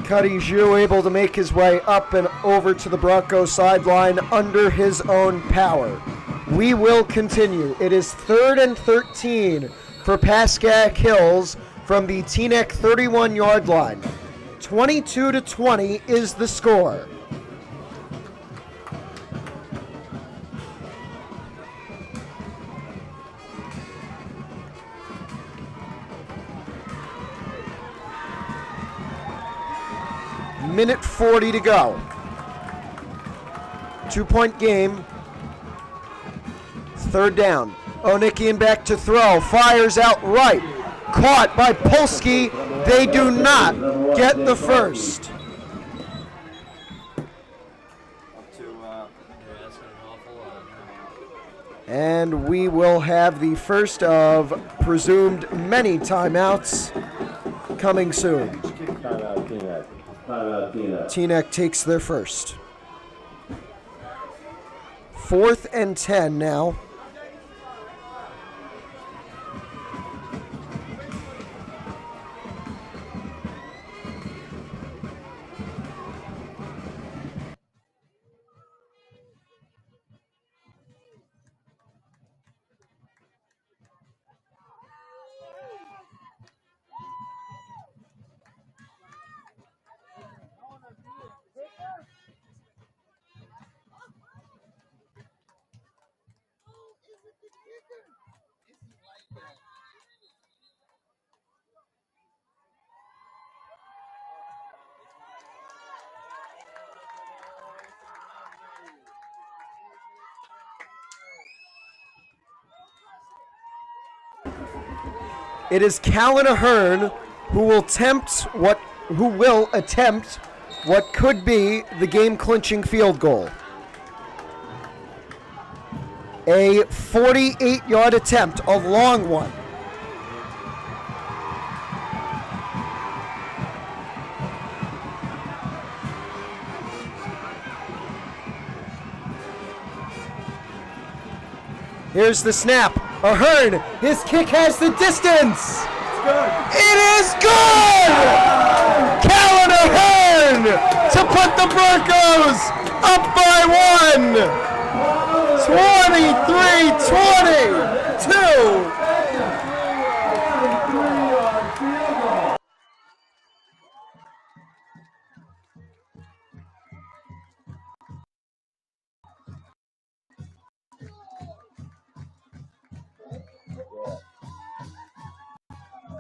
Cuddy Zhu able to make his way up and over to the Broncos sideline under his own power. We will continue. It is third and 13 for Pascack Hills from the Teaneck 31-yard line. 22-20 is the score. Minute 40 to go. 2-point game. Third down. Onikian back to throw. Fires out right. Caught by Polsky. They do not get the first. And we will have the first of presumed many timeouts coming soon.
Timeout, Teaneck. Timeout, Teaneck.
Teaneck takes their first. 4th and 10 now. It is Callan Ahern who will attempt what could be the game-clinching field goal. A 48-yard attempt, a long one. Here's the snap. Ahern, his kick has the distance. It is good! Callan Ahern to put the Broncos up by 1. 23-22.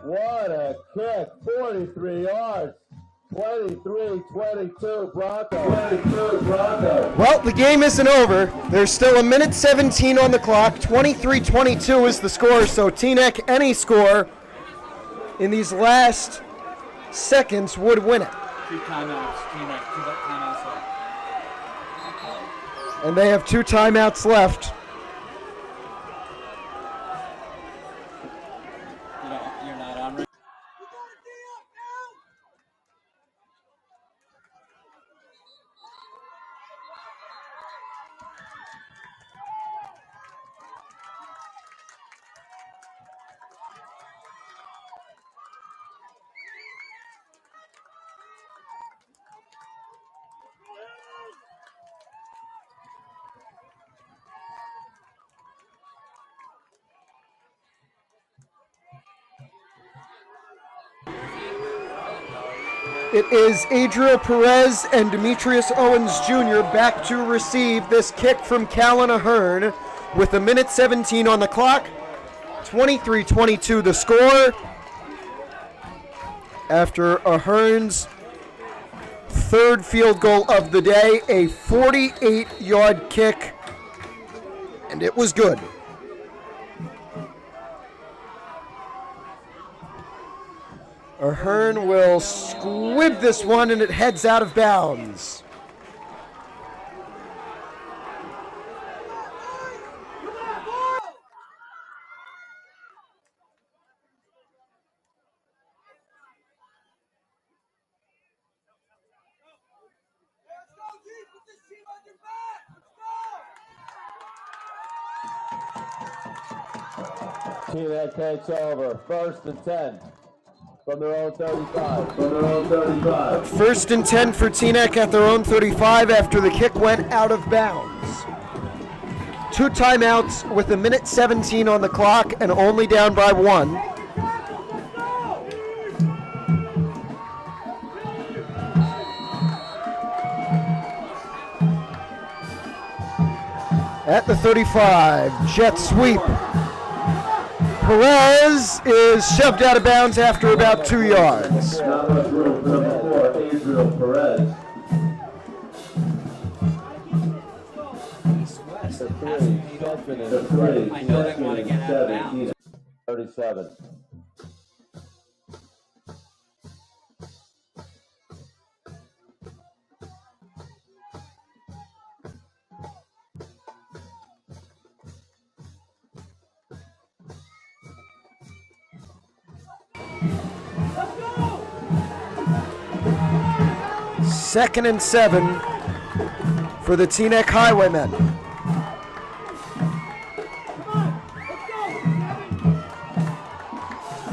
What a kick, 43 yards, 23-22 Broncos.
Well, the game isn't over. There's still 1:17 on the clock. 23-22 is the score, so Teaneck, any score in these last seconds would win it.
2 timeouts, Teaneck, 2 timeouts left.
And they have 2 timeouts left.
You're not on right?
It is Adriel Perez and Demetrius Owens Jr. back to receive this kick from Callan Ahern with 1:17 on the clock. 23-22 the score. After Ahern's third field goal of the day, a 48-yard kick, and it was good. Ahern will squib this one, and it heads out of bounds.
Teaneck takes over, 1st and 10. From their own 35.
1st and 10 for Teaneck at their own 35 after the kick went out of bounds. 2 timeouts with 1:17 on the clock and only down by 1. At the 35, jet sweep. Perez is shoved out of bounds after about 2 yards.
Not much room for number 4, Adriel Perez. The 3,
I know they want to get out of bounds.
37.
2nd and 7 for the Teaneck Highwaymen.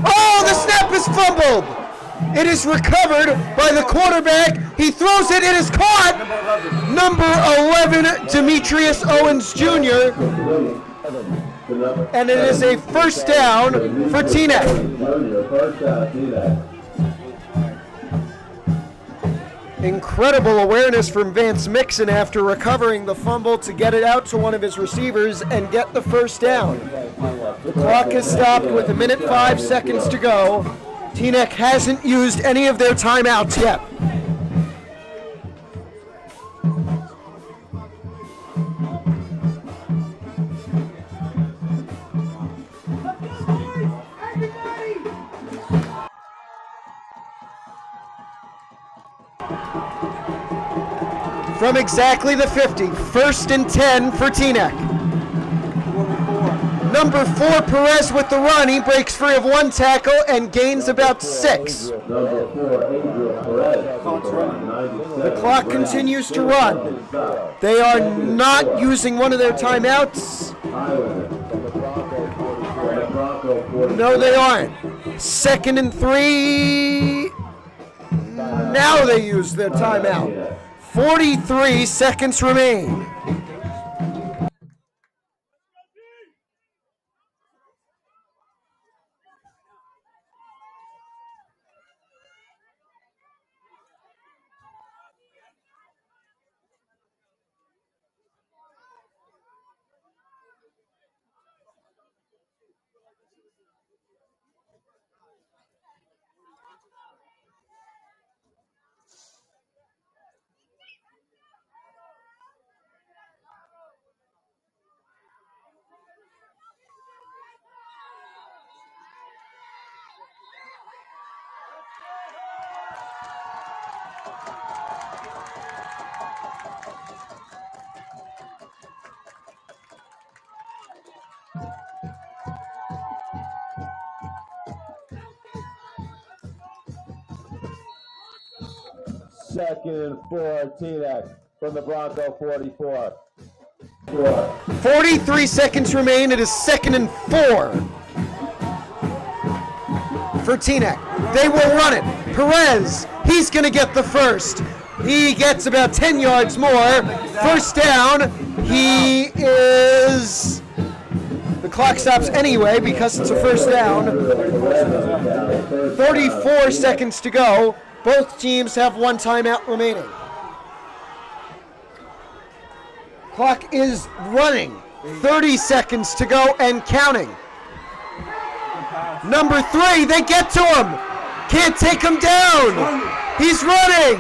Oh, the snap is fumbled. It is recovered by the quarterback. He throws it. It is caught. Number 11, Demetrius Owens Jr. And it is a first down for Teaneck. Incredible awareness from Vance Mixon after recovering the fumble to get it out to one of his receivers and get the first down. The clock is stopped with 1:05 to go. Teaneck hasn't used any of their timeouts yet. From exactly the 50, 1st and 10 for Teaneck. Number 4, Perez with the run. He breaks free of one tackle and gains about 6. The clock continues to run. They are not using one of their timeouts. No, they aren't. 2nd and 3. Now they use their timeout. 43 seconds remain.
Second and 4, Teaneck from the Bronco 44.
43 seconds remain. It is 2nd and 4 for Teaneck. They will run it. Perez, he's going to get the first. He gets about 10 yards more. First down. He is... The clock stops anyway because it's a first down. 34 seconds to go. Both teams have one timeout remaining. Clock is running. 30 seconds to go and counting. Number 3, they get to him. Can't take him down. He's running.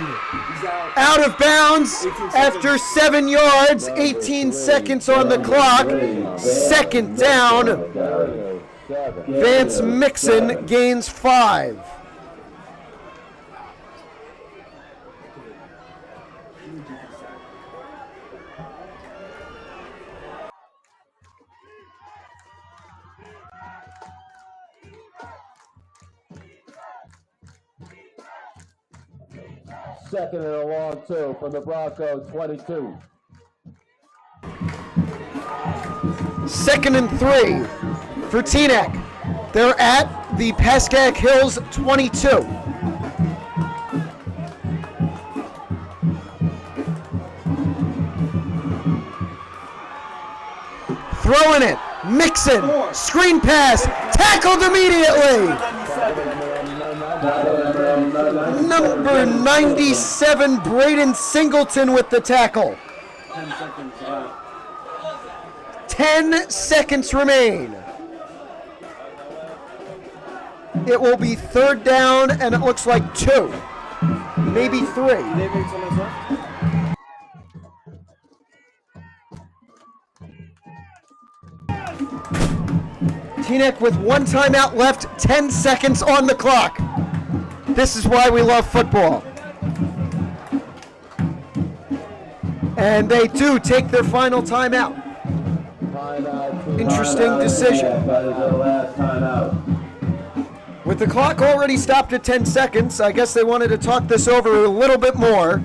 Out of bounds after 7 yards. 18 seconds on the clock. 2nd down. Vance Mixon gains 5.
Second and a long 2 from the Bronco 22.
2nd and 3 for Teaneck. They're at the Pascack Hills 22. Throwing it. Mixon. Screen pass. Tackled immediately. Number 97, Braden Singleton with the tackle. 10 seconds remain. It will be 3rd down, and it looks like 2, maybe 3. Teaneck with one timeout left, 10 seconds on the clock. This is why we love football. And they do take their final timeout. Interesting decision. With the clock already stopped at 10 seconds, I guess they wanted to talk this over a little bit more.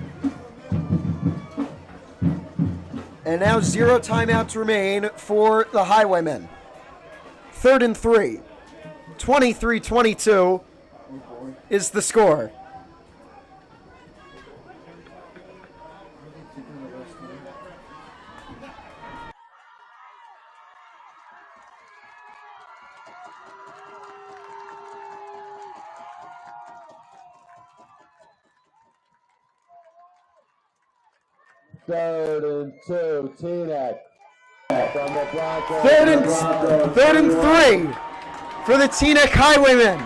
And now 0 timeouts remain for the Highwaymen. 3rd and 3. 23-22 is the score.
Third and 2, Teaneck. From the Broncos.
Third and 3 for the Teaneck Highwaymen.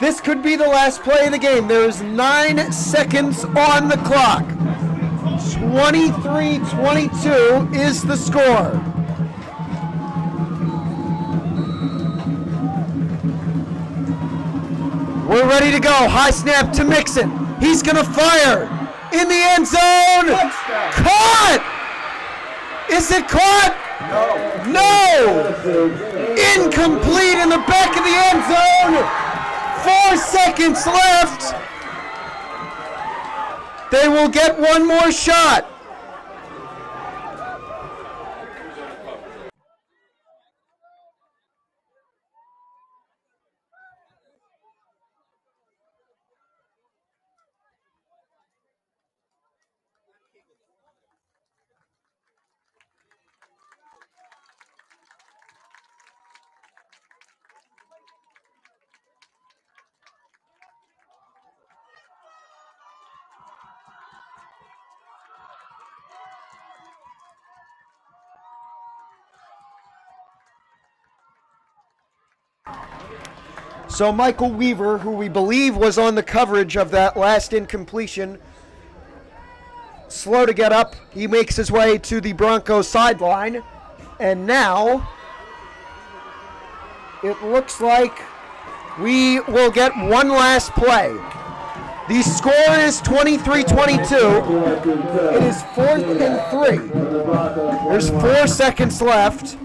This could be the last play of the game. There is 9 seconds on the clock. 23-22 is the score. We're ready to go. High snap to Mixon. He's going to fire. In the end zone! Caught! Is it caught? No! Incomplete in the back of the end zone! 4 seconds left! They will get one more shot. So Michael Weaver, who we believe was on the coverage of that last incompletion, slow to get up. He makes his way to the Broncos sideline. And now it looks like we will get one last play. The score is 23-22. It is 4th and 3. There's 4 seconds left.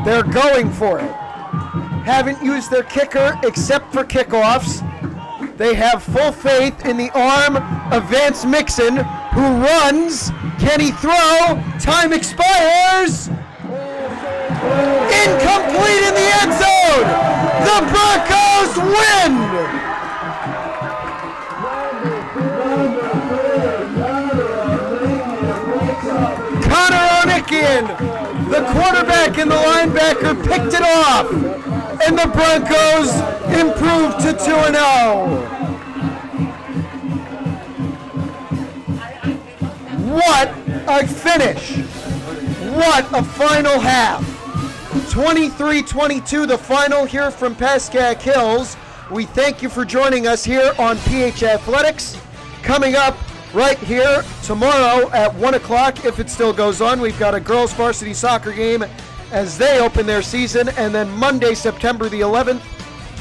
They're going for it. Haven't used their kicker except for kickoffs. They have full faith in the arm of Vance Mixon, who runs. Can he throw? Time expires. Incomplete in the end zone. The Broncos win. Connor Onikian, the quarterback and the linebacker, picked it off, and the Broncos improved to 2-0. What a finish! What a final half! 23-22 the final here from Pascack Hills. We thank you for joining us here on PH Athletics. Coming up right here tomorrow at 1 o'clock, if it still goes on, we've got a girls varsity soccer game as they open their season, and then Monday, September the 11th,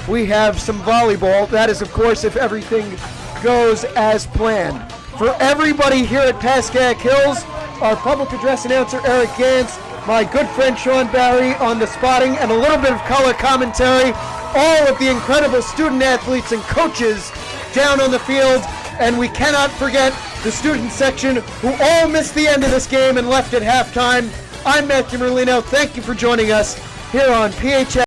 we have some volleyball. That is, of course, if everything goes as planned. For everybody here at Pascack Hills, our public address announcer, Eric Gantz, my good friend Sean Barry on the spotting, and a little bit of color commentary, all of the incredible student athletes and coaches down on the field. And we cannot forget the student section who all missed the end of this game and left at halftime. I'm Matthew Merlino. Thank you for joining us here on PHS.